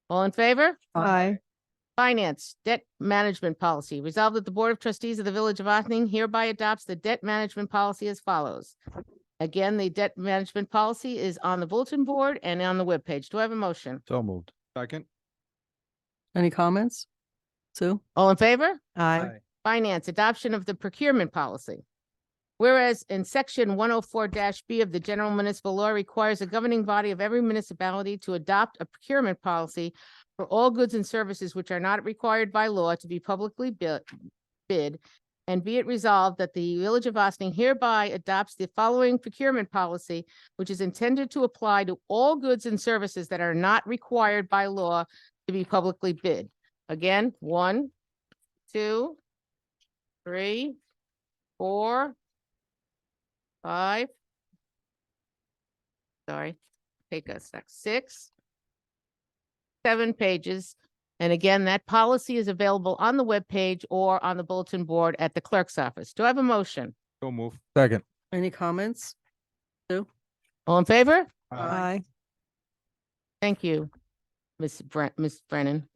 All in favor? Aye. Finance, debt management policy. Resolved that the Board of Trustees of the Village of Austin hereby adopts the debt management policy as follows. Again, the debt management policy is on the bulletin board and on the webpage. Do I have a motion? So moved. Second. Any comments? Sue? All in favor? Aye. Finance, adoption of the procurement policy. Whereas in section 104-B of the General Municipal Law requires a governing body of every municipality to adopt a procurement policy for all goods and services which are not required by law to be publicly bid. And be it resolved that the Village of Austin hereby adopts the following procurement policy, which is intended to apply to all goods and services that are not required by law to be publicly bid. Again, 1, 2, 3, 4, 5. Sorry, take a sec. 6, 7 pages. And again, that policy is available on the webpage or on the bulletin board at the clerk's office. Do I have a motion? So move. Second. Any comments? All in favor? Aye. Thank you, Miss Brennan.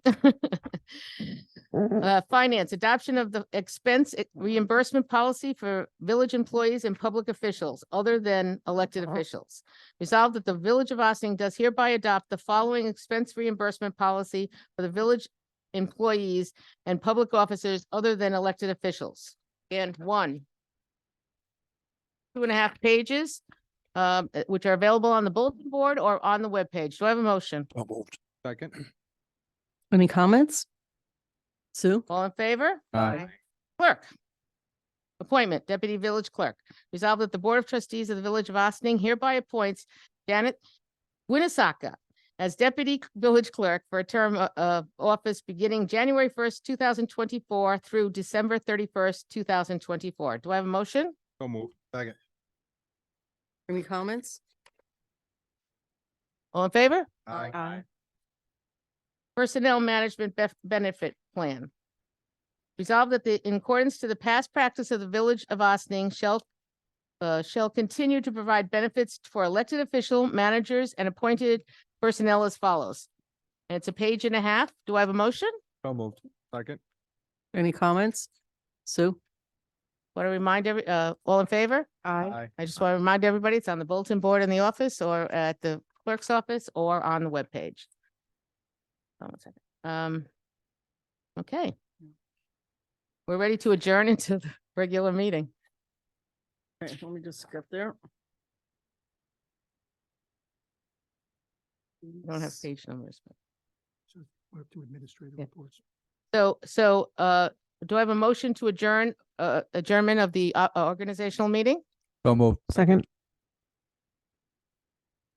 Finance, adoption of the expense reimbursement policy for village employees and public officials other than elected officials. Resolved that the Village of Ossining does hereby adopt the following expense reimbursement policy for the village employees and public officers other than elected officials. And 2.5 pages, which are available on the bulletin board or on the webpage. Do I have a motion? Second. Any comments? Sue? All in favor? Aye. Clerk. Appointment, Deputy Village Clerk. Resolved that the Board of Trustees of the Village of Ossining hereby appoints Janet Winisaka as Deputy Village Clerk for a term of office beginning January 1st, 2024 through December 31st, 2024. Do I have a motion? So moved. Second. Any comments? All in favor? Aye. Personnel Management Benefit Plan. Resolved that in accordance to the past practice of the Village of Ossining shall continue to provide benefits for elected official, managers, and appointed personnel as follows. And it's 1.5 pages. Do I have a motion? So moved. Second. Any comments? Sue? Want to remind all in favor? Aye. I just want to remind everybody, it's on the bulletin board in the office or at the clerk's office or on the webpage. Hold on a second. Okay. We're ready to adjourn into the regular meeting. Okay, let me just get there. We don't have page numbers. but- So we're up to administrative Yeah. reports. So, do I have a motion to adjournment of the organizational meeting? So moved. Second.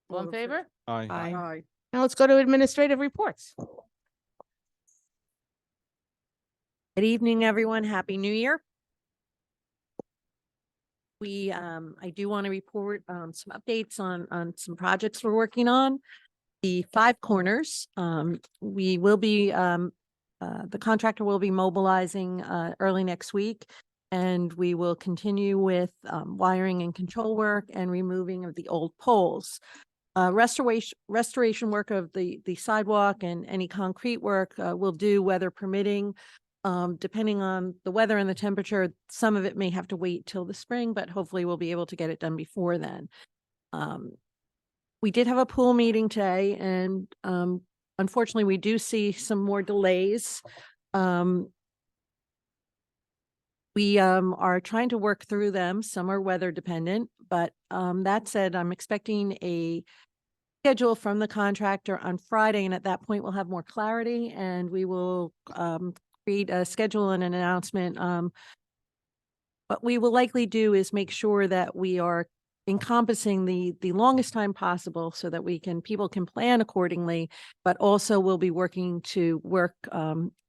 All in favor? Aye. Aye. Now let's go to administrative reports. Good evening, everyone. Happy New Year. I do want to report, some updates on some projects we're working on. The Five Corners, we will be, the contractor will be mobilizing, early next week. And we will continue with, wiring and control work and removing of the old poles. Restoration work of the sidewalk and any concrete work, we'll do weather permitting. Depending on the weather and the temperature, some of it may have to wait till the spring, but hopefully we'll be able to get it done before then. We did have a pool meeting today and, unfortunately, we do see some more delays. We are trying to work through them. Some are weather dependent, but that said, I'm expecting a schedule from the contractor on Friday, and at that point we'll have more clarity and we will create a schedule and an announcement. What we will likely do is make sure that we are encompassing the longest time possible so that people can plan accordingly, but also we'll be working to work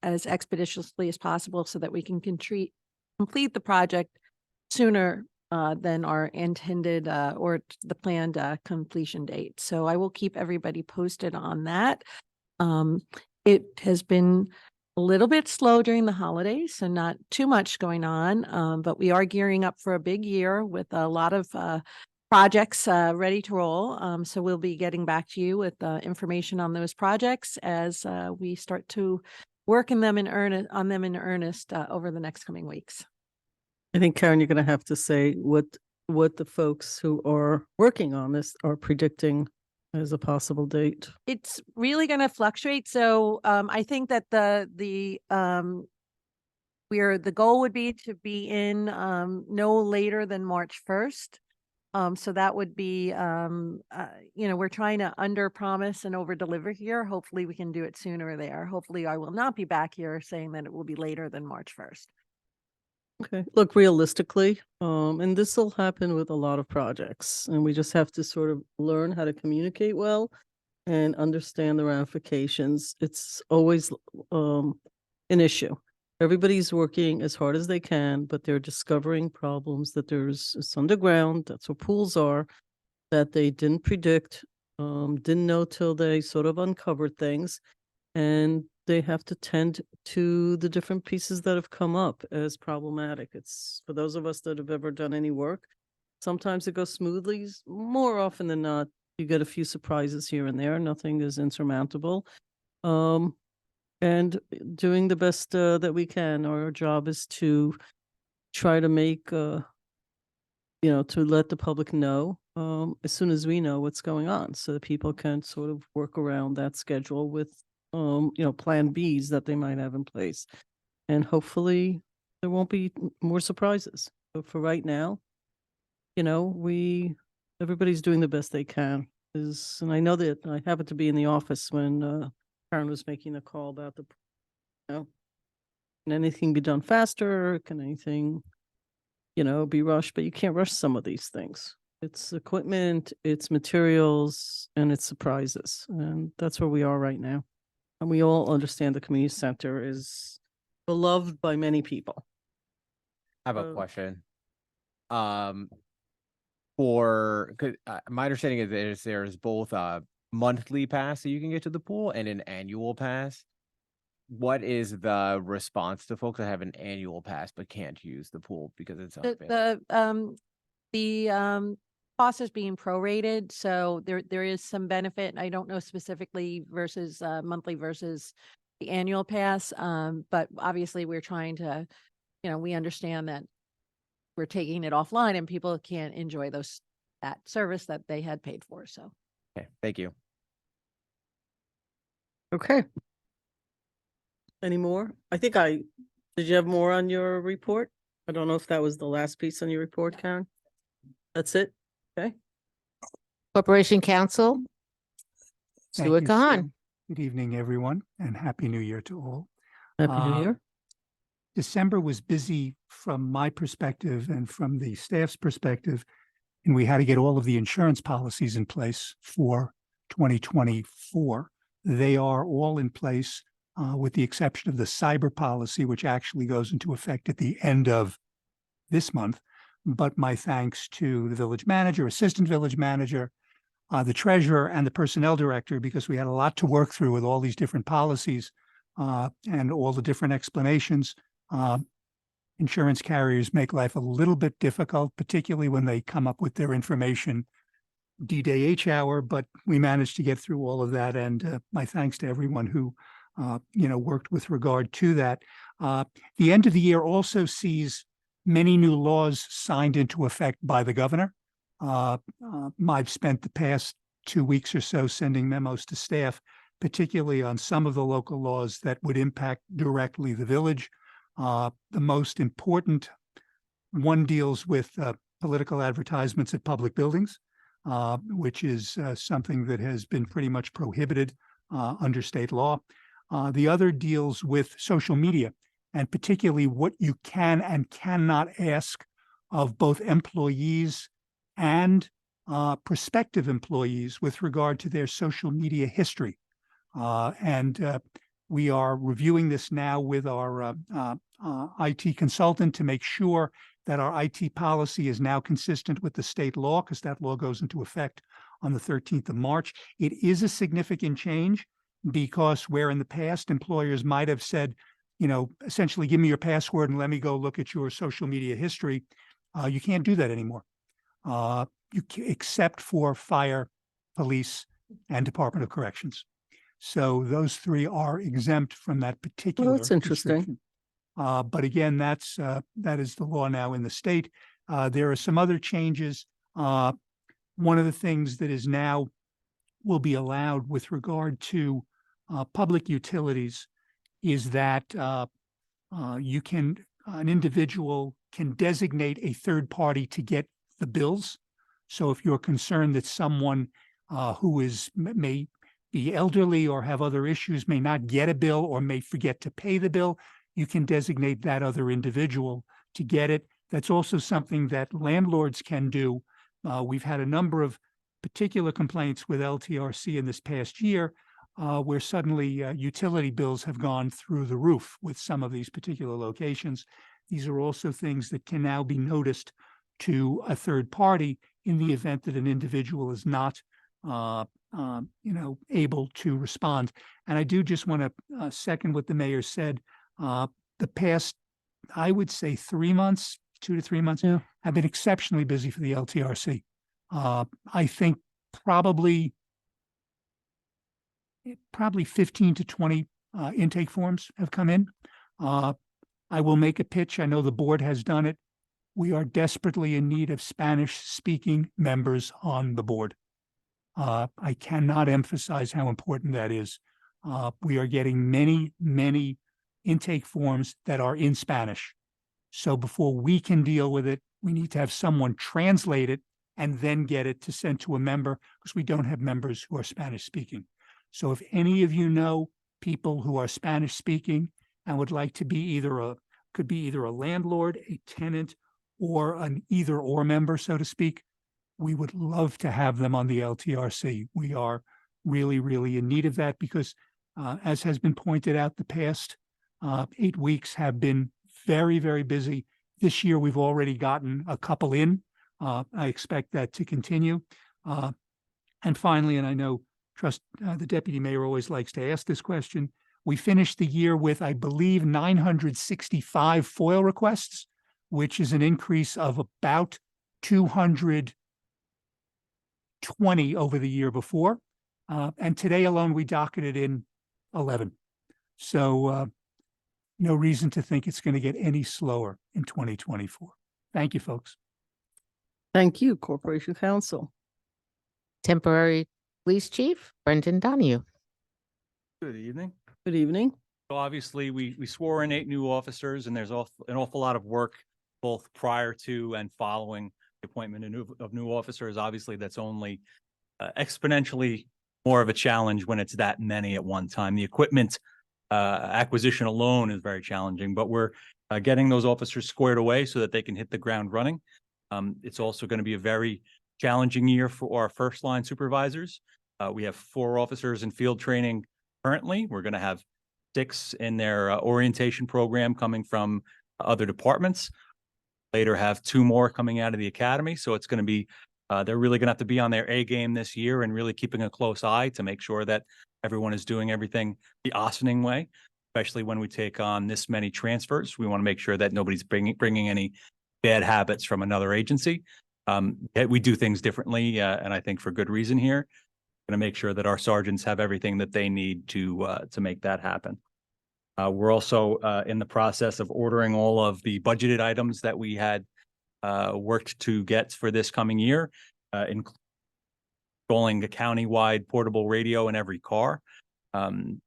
as expeditiously as possible so that we can complete the project sooner than our intended or the planned completion date. So I will keep everybody posted on that. It has been a little bit slow during the holidays, so not too much going on, but we are gearing up for a big year with a lot of projects ready to roll. So we'll be getting back to you with information on those projects as we start to work on them in earnest over the next coming weeks. I think, Karen, you're going to have to say what the folks who are working on this are predicting as a possible date. It's really going to fluctuate. So I think that the goal would be to be in no later than March 1st. So that would be, we're trying to under promise and over deliver here. Hopefully we can do it sooner there. Hopefully I will not be back here saying that it will be later than March 1st. Okay, look, realistically, and this will happen with a lot of projects, and we just have to sort of learn how to communicate well and understand the ramifications. It's always an issue. Everybody's working as hard as they can, but they're discovering problems that it's underground. That's where pools are, that they didn't predict, didn't know till they sort of uncovered things, and they have to tend to the different pieces that have come up as problematic. It's for those of us that have ever done any work. Sometimes it goes smoothly. More often than not, you get a few surprises here and there. Nothing is insurmountable. And and doing the best that we can. Our job is to try to make, to let the public know as soon as we know what's going on, so that people can sort of work around that schedule with, plan Bs that they might have in place. And hopefully there won't be more surprises. But for right now, everybody's doing the best they can. And I know that I happened to be in the office when Karen was making the call about can anything be done faster? Can anything, be rushed? But you can't rush some of these things. It's equipment, it's materials, and it's surprises. And that's where we are right now. And we all understand the community center is beloved by many people. I have a Uh, question. My understanding is there's both a monthly pass that you can get to the pool and an annual pass. What is the response to folks that have an annual pass but can't use the pool because it's unavailable? The cost is being prorated, so there is some benefit. I don't know specifically versus monthly versus the annual pass. But obviously we're trying to, we understand that we're taking it offline and people can't enjoy that service that they had paid for. So. Okay, thank you. Okay. Any more? Did you have more on your report? I don't know if that was the last piece on your report, Karen. That's it? Okay. Corporation Counsel, Thank Stuart you, Kahan. Sue. Good evening, everyone, and Happy New Year to all. Happy New Year. December was busy from my perspective and from the staff's perspective, and we had to get all of the insurance policies in place for 2024. They are all in place with the exception of the cyber policy, which actually goes into effect at the end of this month. But my thanks to the village manager, assistant village manager, the treasurer, and the personnel director, because we had a lot to work through with all these different policies and all the different explanations. Insurance carriers make life a little bit difficult, particularly when they come up with their information D-Day H hour, but we managed to get through all of that. And my thanks to everyone who, worked with regard to that. The end of the year also sees many new laws signed into effect by the governor. I've spent the past 2 weeks or so sending memos to staff, particularly on some of the local laws that would impact directly the village. The most important one deals with political advertisements at public buildings, which is something that has been pretty much prohibited under state law. The other deals with social media, and particularly what you can and cannot ask of both employees and prospective employees with regard to their social media history. And we are reviewing this now with our IT consultant to make sure that our IT policy is now consistent with the state law, because that law goes into effect on the 13th of March. It is a significant change because where in the past employers might have said, essentially give me your password and let me go look at your social media history, you can't do that anymore. Except for fire, police, and Department of Corrections. So those three are exempt from that particular. Well, that's interesting. restriction. But again, that is the law now in the state. There are some other changes. One of the things that is now will be allowed with regard to public utilities is that an individual can designate a third party to get the bills. So if you're concerned that someone who may be elderly or have other issues may not get a bill or may forget to pay the bill, you can designate that other individual to get it. That's also something that landlords can do. We've had a number of particular complaints with LTRC in this past year where suddenly utility bills have gone through the roof with some of these particular locations. These are also things that can now be noticed to a third party in the event that an individual is not able to respond. And I do just want to second what the mayor said. The past, I would say 3 months, 2 to 3 months, have been exceptionally busy for the LTRC. I think probably 15 to 20 intake forms have come in. I will make a pitch. I know the board has done it. We are desperately in need of Spanish-speaking members on the board. I cannot emphasize how important that is. We are getting many intake forms that are in Spanish. So before we can deal with it, we need to have someone translate it and then get it to send to a member, because we don't have members who are Spanish speaking. So if any of you know people who are Spanish speaking and would like to be could be either a landlord, a tenant, or an either or member, so to speak, we would love to have them on the LTRC. We are really in need of that because, as has been pointed out, the past 8 weeks have been very busy. This year, we've already gotten a couple in. I expect that to continue. And finally, and I know the deputy mayor always likes to ask this question, we finished the year with, I believe, 965 FOIL requests, which is an increase of about 220 over the year before. And today alone, we docketed in 11. So no reason to think it's going to get any slower in 2024. Thank you, folks. Thank you, Corporation Counsel. Temporary Police Chief Brendan Donahue. Good evening. Good evening. So obviously, we swore in 8 new officers, and there's an awful lot of work both prior to and following the appointment of new officers. Obviously, that's only exponentially more of a challenge when it's that many at one time. The equipment acquisition alone is very challenging, but we're getting those officers squared away so that they can hit the ground running. It's also going to be a very challenging year for our first line supervisors. We have 4 officers in field training currently. We're going to have 6 in their orientation program coming from other departments. Later have 2 more coming out of the academy. So it's going to be, they're really going to have to be on their A game this year and really keeping a close eye to make sure that everyone is doing everything the Ossining way, especially when we take on this many transfers. We want to make sure that nobody's bringing any bad habits from another agency. We do things differently, and I think for good reason here. Going to make sure that our sergeants have everything that they need to make that happen. We're also in the process of ordering all of the budgeted items that we had worked to get for this coming year, installing a county-wide portable radio in every car. Communications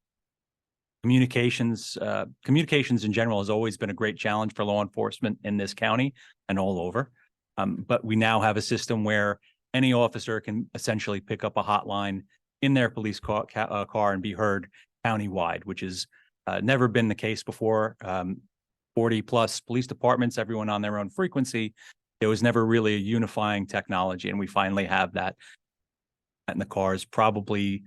in general has always been a great challenge for law enforcement in this county and all over. But we now have a system where any officer can essentially pick up a hotline in their police car and be heard countywide, which has never been the case before. 40 plus police departments, everyone on their own frequency. There was never really a unifying technology, and we finally have that. And the cars probably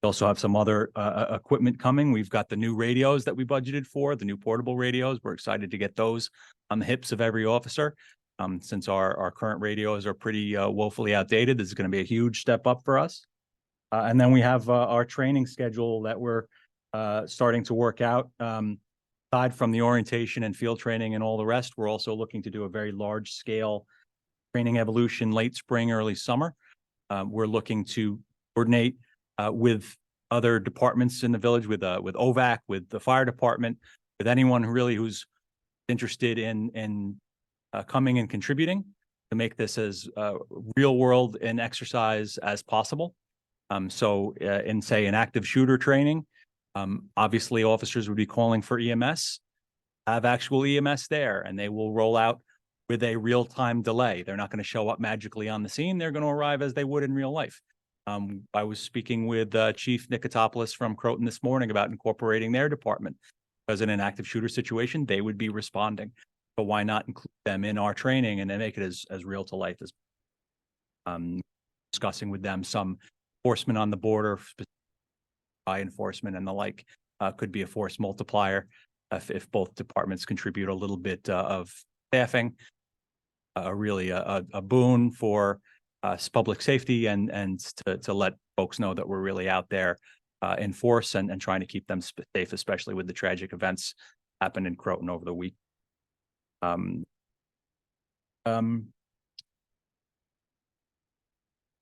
also have some other equipment coming. We've got the new radios that we budgeted for, the new portable radios. We're excited to get those on the hips of every officer. Since our current radios are pretty woefully outdated, this is going to be a huge step up for us. And then we have our training schedule that we're starting to work out. Aside from the orientation and field training and all the rest, we're also looking to do a very large scale training evolution late spring, early summer. We're looking to coordinate with other departments in the village, with OVAC, with the fire department, with anyone who's interested in coming and contributing to make this as real world an exercise as possible. So in say an active shooter training, obviously officers would be calling for EMS, have actual EMS there, and they will roll out with a real-time delay. They're not going to show up magically on the scene. They're going to arrive as they would in real life. I was speaking with Chief Nikotopoulos from Croton this morning about incorporating their department, because in an active shooter situation, they would be responding. But why not include them in our training and then make it as real to life as discussing with them some enforcement on the border, by enforcement and the like, could be a force multiplier if both departments contribute a little bit of staffing. Really a boon for public safety and to let folks know that we're really out there in force and trying to keep them safe, especially with the tragic events happened in Croton over the week.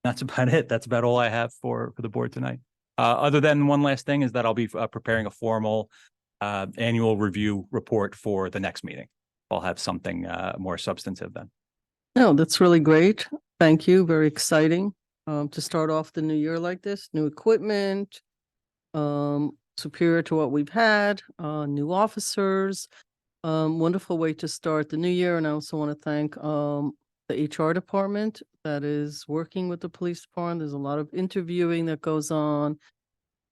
That's about it. That's about all I have for the board tonight. Other than one last thing is that I'll be preparing a formal annual review report for the next meeting. I'll have something more substantive then. No, that's really great. Thank you. Very exciting to start off the new year like this. New equipment, superior to what we've had, new officers. Wonderful way to start the new year. And I also want to thank the HR department that is working with the police department. There's a lot of interviewing that goes on.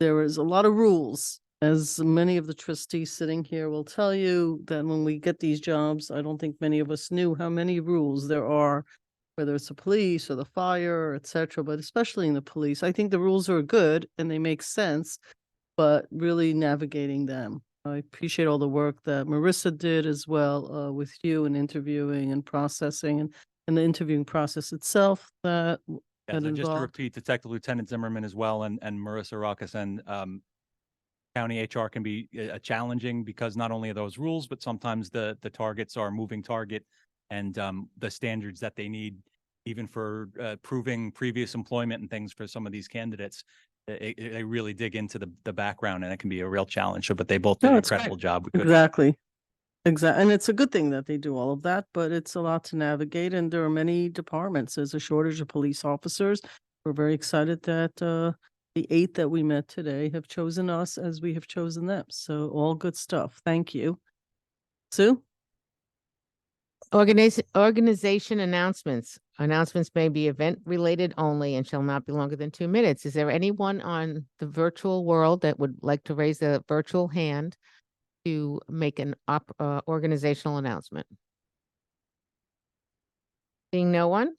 There is a lot of rules. As many of the trustees sitting here will tell you, that when we get these jobs, I don't think many of us knew how many rules there are, whether it's the police or the fire, et cetera, but especially in the police. I think the rules are good and they make sense, but really navigating them. I appreciate all the work that Marissa did as well with you and interviewing and processing and the interviewing process itself that Yes, that and just to involved. repeat, Detective Lieutenant Zimmerman as well and Marissa Ruckus and county HR can be challenging because not only are those rules, but sometimes the targets are moving target and the standards that they need even for proving previous employment and things for some of these candidates. They really dig into the background and it can be a real challenge. So, but they both did No, an it's great. incredible job. We couldn't- Exactly. Exactly. And it's a good thing that they do all of that, but it's a lot to navigate and there are many departments. There's a shortage of police officers. We're very excited that the 8 that we met today have chosen us as we have chosen them. So all good stuff. Thank you. Sue? Organization announcements. Announcements may be event related only and shall not be longer than 2 minutes. Is there anyone on the virtual world that would like to raise a virtual hand to make an organizational announcement? Seeing no one?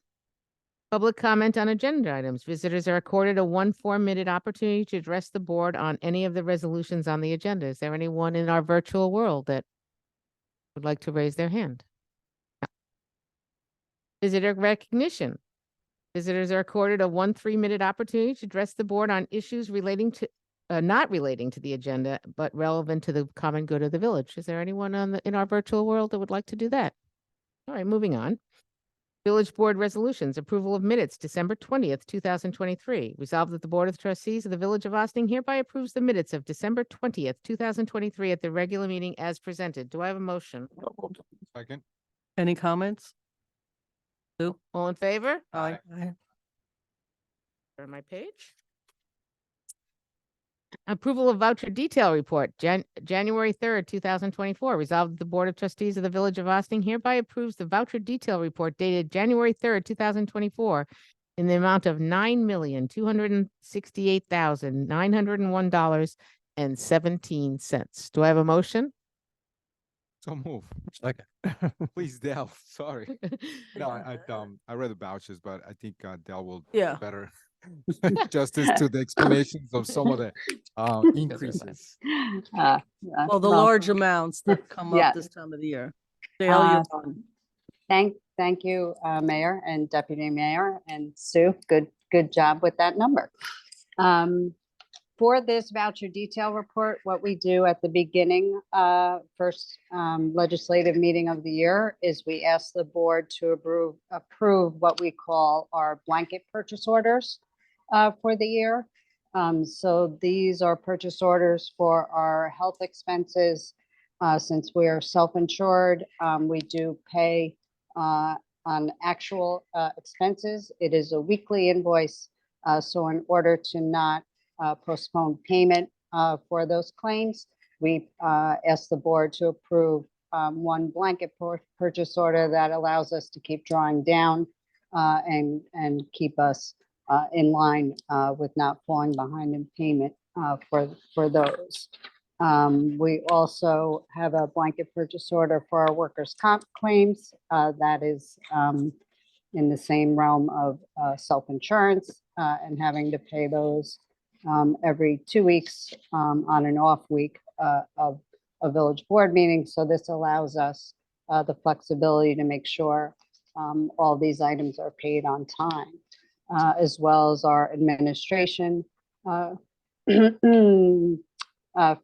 Public comment on agenda items. Visitors are accorded a 1 4-minute opportunity to address the board on any of the resolutions on the agenda. Is there anyone in our virtual world that would like to raise their hand? No. Visitor recognition. Visitors are accorded a 1 3-minute opportunity to address the board on issues relating to not relating to the agenda, but relevant to the common good of the village. Is there anyone in our virtual world that would like to do that? All right, moving on. Village Board resolutions, approval of minutes, December 20th, 2023. Resolved that the Board of Trustees of the Village of Austin hereby approves the minutes of December 20th, 2023 at the regular meeting as presented. Do I have a motion? Second. Any comments? Sue? All in favor? Aye. On my page. Approval of voucher detail report, January 3rd, 2024. Resolved that the Board of Trustees of the Village of Austin hereby approves the voucher detail report dated January 3rd, 2024 in the amount of $9,268,901.17. Do I have a motion? So move. Second. Please, Dell. Sorry. No, I read the vouchers, but I think Dell will Yeah. better justice to the explanations of some of the increases. Well, the large amounts that come Yeah. up this time of the year. Dale, you're on. Thank you, Mayor and Deputy Mayor and Sue. Good job with that number. For this voucher detail report, what we do at the beginning, first legislative meeting of the year is we ask the board to approve what we call our blanket purchase orders for the year. So these are purchase orders for our health expenses. Since we are self-insured, we do pay on actual expenses. It is a weekly invoice. So in order to not postpone payment for those claims, we ask the board to approve one blanket purchase order that allows us to keep drawing down and keep us in line with not falling behind in payment for those. We also have a blanket purchase order for our workers' comp claims. That is in the same realm of self-insurance and having to pay those every 2 weeks on an off week of a village board meeting. So this allows us the flexibility to make sure all these items are paid on time, as well as our administration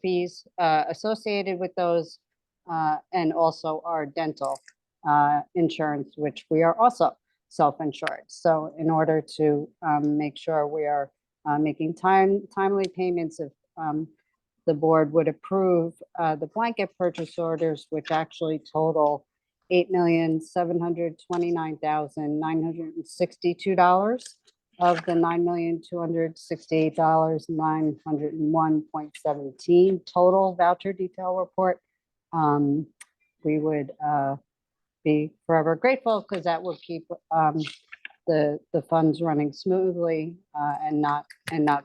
fees associated with those, and also our dental insurance, which we are also self-insured. So in order to make sure we are making timely payments if the board would approve the blanket purchase orders, which actually total $8,729,962 of the $9,268,901.17 total voucher detail report. We would be forever grateful because that will keep the funds running smoothly and not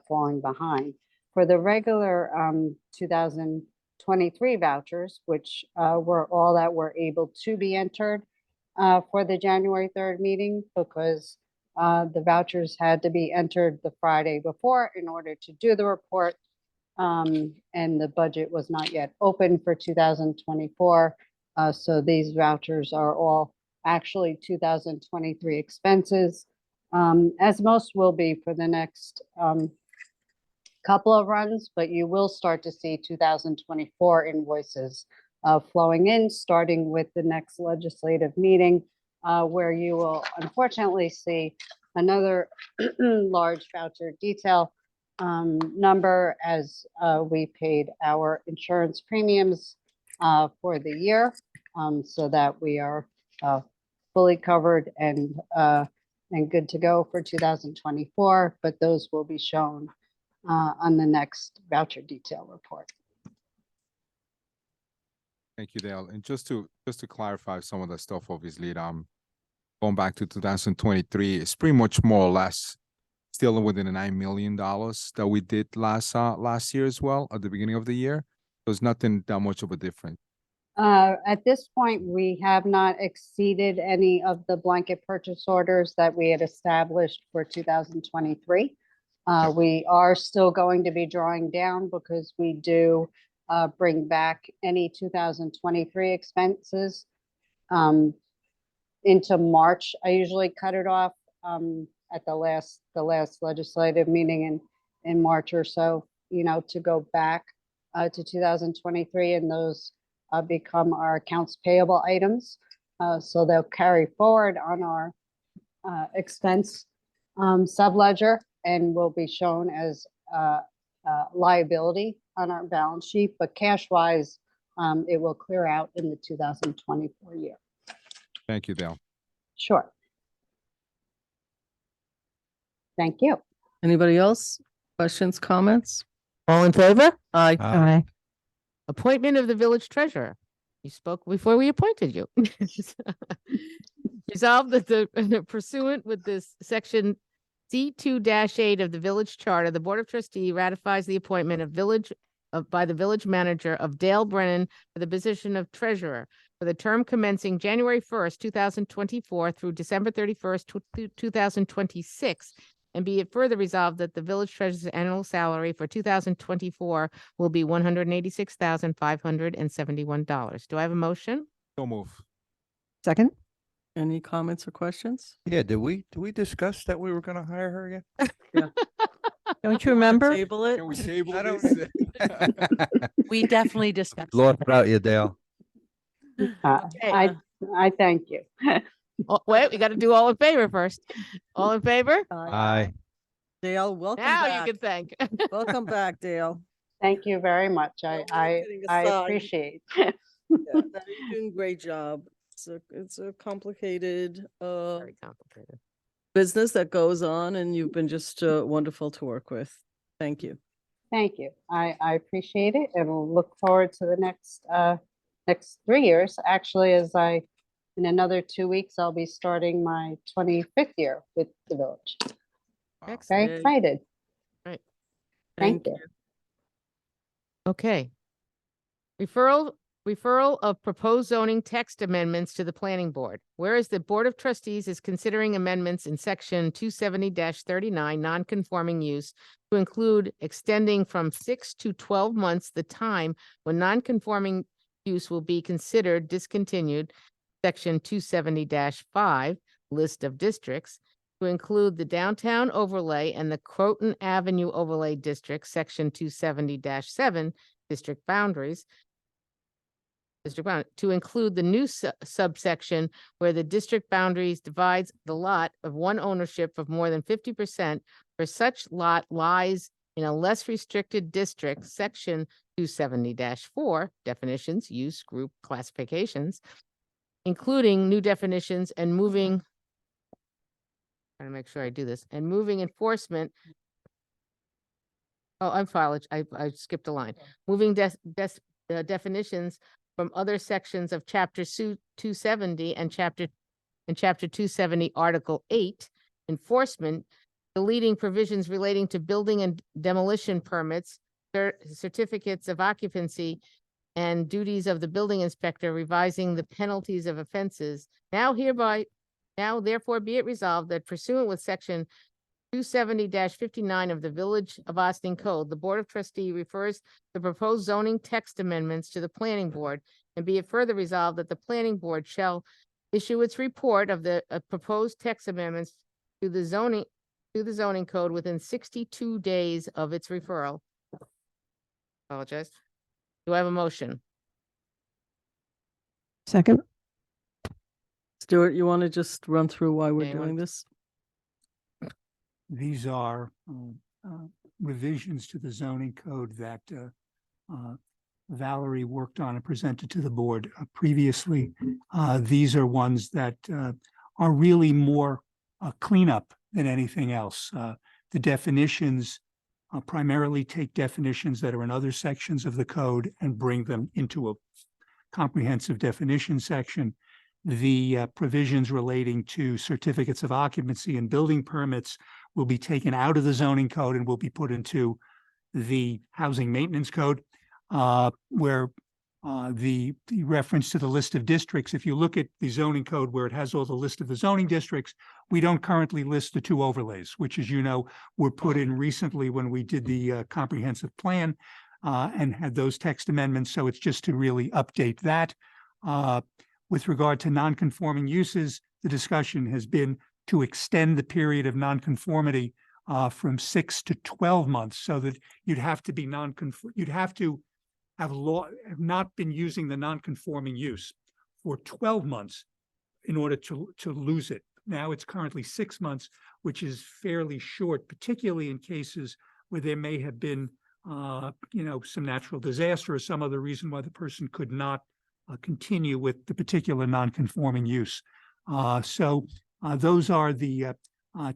falling behind. For the regular 2023 vouchers, which were all that were able to be entered for the January 3rd meeting, because the vouchers had to be entered the Friday before in order to do the report. And the budget was not yet open for 2024. So these vouchers are all actually 2023 expenses, as most will be for the next couple of runs, but you will start to see 2024 invoices flowing in, starting with the next legislative meeting, where you will unfortunately see another large voucher detail number as we paid our insurance premiums for the year, so that we are fully covered and good to go for 2024, but those will be shown on the next voucher detail report. Thank you, Dale. And just to clarify some of the stuff, obviously, going back to 2023, it's pretty much more or less still within the $9 million that we did last year as well at the beginning of the year. There's nothing that much of a difference. At this point, we have not exceeded any of the blanket purchase orders that we had established for 2023. We are still going to be drawing down because we do bring back any 2023 expenses into March. I usually cut it off at the last legislative meeting in March or so, to go back to 2023, and those become our accounts payable items. So they'll carry forward on our expense subledger and will be shown as liability on our balance sheet, but cash wise, it will clear out in the 2024 year. Thank you, Dale. Sure. Thank you. Anybody else? Questions, comments? All in favor? Aye. Aye. Appointment of the village treasurer. You spoke before we appointed you. Resolved that the pursuant with this section C2-8 of the village charter, the Board of Trustees ratifies the appointment by the village manager of Dale Brennan for the position of treasurer for the term commencing January 1st, 2024 through December 31st, 2026. And be it further resolved that the village treasurer's annual salary for 2024 will be $186,571. Do I have a motion? So move. Second? Any comments or questions? Yeah, did we discuss that we were gonna hire her again? Don't you remember? Table it. Can we table I don't- this? We definitely discussed. Lost without you, Dale. I thank you. Oh, wait, we got to do all in favor first. All in favor? Aye. Dale, welcome Now back. you can thank. Welcome back, Dale. Thank you very much. Well, I kidding I aside. appreciate. Yeah, you're doing a great job. It's a complicated Very complicated. business that goes on, and you've been just wonderful to work with. Thank you. Thank you. I appreciate it, and we'll look forward to the next 3 years. Actually, in another 2 weeks, I'll be starting my 25th year with the village. Very Excellent. excited. Right. Thank you. Okay. Referral of proposed zoning text amendments to the planning board. Whereas the Board of Trustees is considering amendments in section 270-39 non-conforming use to include extending from 6 to 12 months the time when non-conforming use will be considered discontinued, section 270-5 list of districts, to include the downtown overlay and the Croton Avenue overlay district, section 270-7 district boundaries, to include the new subsection where the district boundaries divides the lot of one ownership of more than 50% where such lot lies in a less restricted district, section 270-4, definitions, use, group, classifications, including new definitions and moving, trying to make sure I do this, and moving enforcement. Oh, I skipped a line. Moving definitions from other sections of chapter 270 and chapter 270, article 8, enforcement, deleting provisions relating to building and demolition permits, certificates of occupancy, and duties of the building inspector, revising the penalties of offenses. Now therefore be it resolved that pursuant with section 270-59 of the Village of Austin Code, the Board of Trustees refers the proposed zoning text amendments to the Planning Board, and be it further resolved that the Planning Board shall issue its report of the proposed text amendments to the zoning code within 62 days of its referral. Apologize. Do I have a motion? Second. Stuart, you want to just run through why we're Yeah, you doing want- this? These are revisions to the zoning code that Valerie worked on and presented to the board previously. These are ones that are really more cleanup than anything else. The definitions primarily take definitions that are in other sections of the code and bring them into a comprehensive definition section. The provisions relating to certificates of occupancy and building permits will be taken out of the zoning code and will be put into the housing maintenance code, where the reference to the list of districts, if you look at the zoning code where it has all the list of the zoning districts, we don't currently list the 2 overlays, which, as you know, were put in recently when we did the comprehensive plan and had those text amendments. So it's just to really update that. With regard to non-conforming uses, the discussion has been to extend the period of nonconformity from 6 to 12 months, so that you'd have to be you'd have to have not been using the non-conforming use for 12 months in order to lose it. Now it's currently 6 months, which is fairly short, particularly in cases where there may have been some natural disaster or some other reason why the person could not continue with the particular non-conforming use. So those are the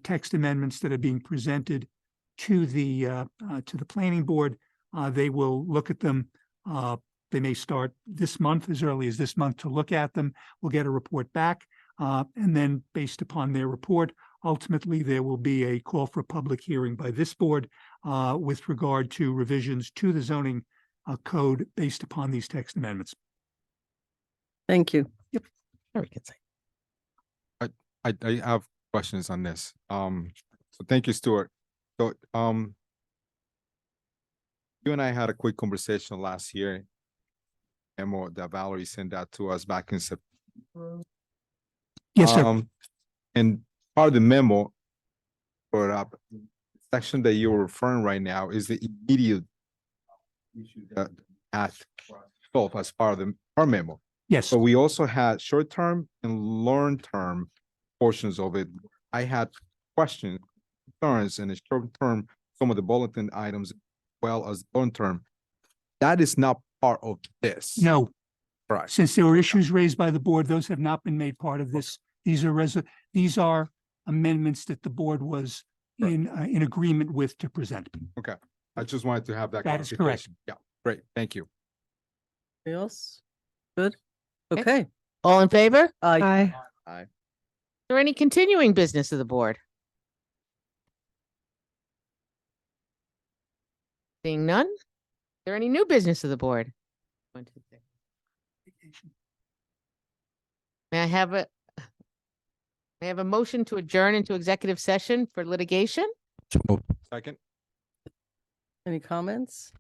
text amendments that are being presented to the planning board. They will look at them. They may start this month, as early as this month, to look at them. We'll get a report back. And then based upon their report, ultimately, there will be a call for a public hearing by this board with regard to revisions to the zoning code based upon these text amendments. Thank you. Very good. I have questions on this. So thank you, Stuart. So you and I had a quick conversation last year. Memo that Valerie sent out to us back in September. Yes, sir. And part of the memo brought up section that you're referring right now is the immediate issue that at solved as part of our memo. Yes. But we also had short-term and long-term portions of it. I had questions, concerns, and the short-term, some of the bulletin items, as well as long-term. That is not part of this. No, Right. since there were issues raised by the board, those have not been made part of this. These are amendments that the board was in agreement with to present. Okay. I just wanted to have that. That is correct. clarification. Yeah, great. Thank you. Anything else? Good. Okay. Okay. All in favor? Aye. Aye. Is there any continuing business of the board? Seeing none? Is there any new business of the board? 1, 2, 3. May I have a motion to adjourn into executive session for litigation? Second. Any comments?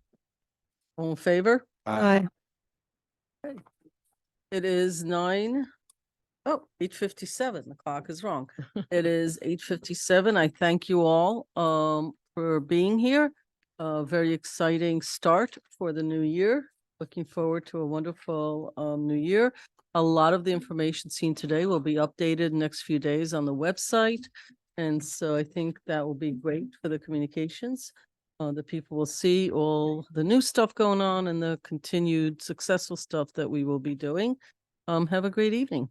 All in favor? Aye. It is 8:57. The clock is wrong. It is 8:57. I thank you all for being here. Very exciting start for the new year. Looking forward to a wonderful new year. A lot of the information seen today will be updated next few days on the website. And so I think that will be great for the communications. The people will see all the new stuff going on and the continued successful stuff that we will be doing. Have a great evening.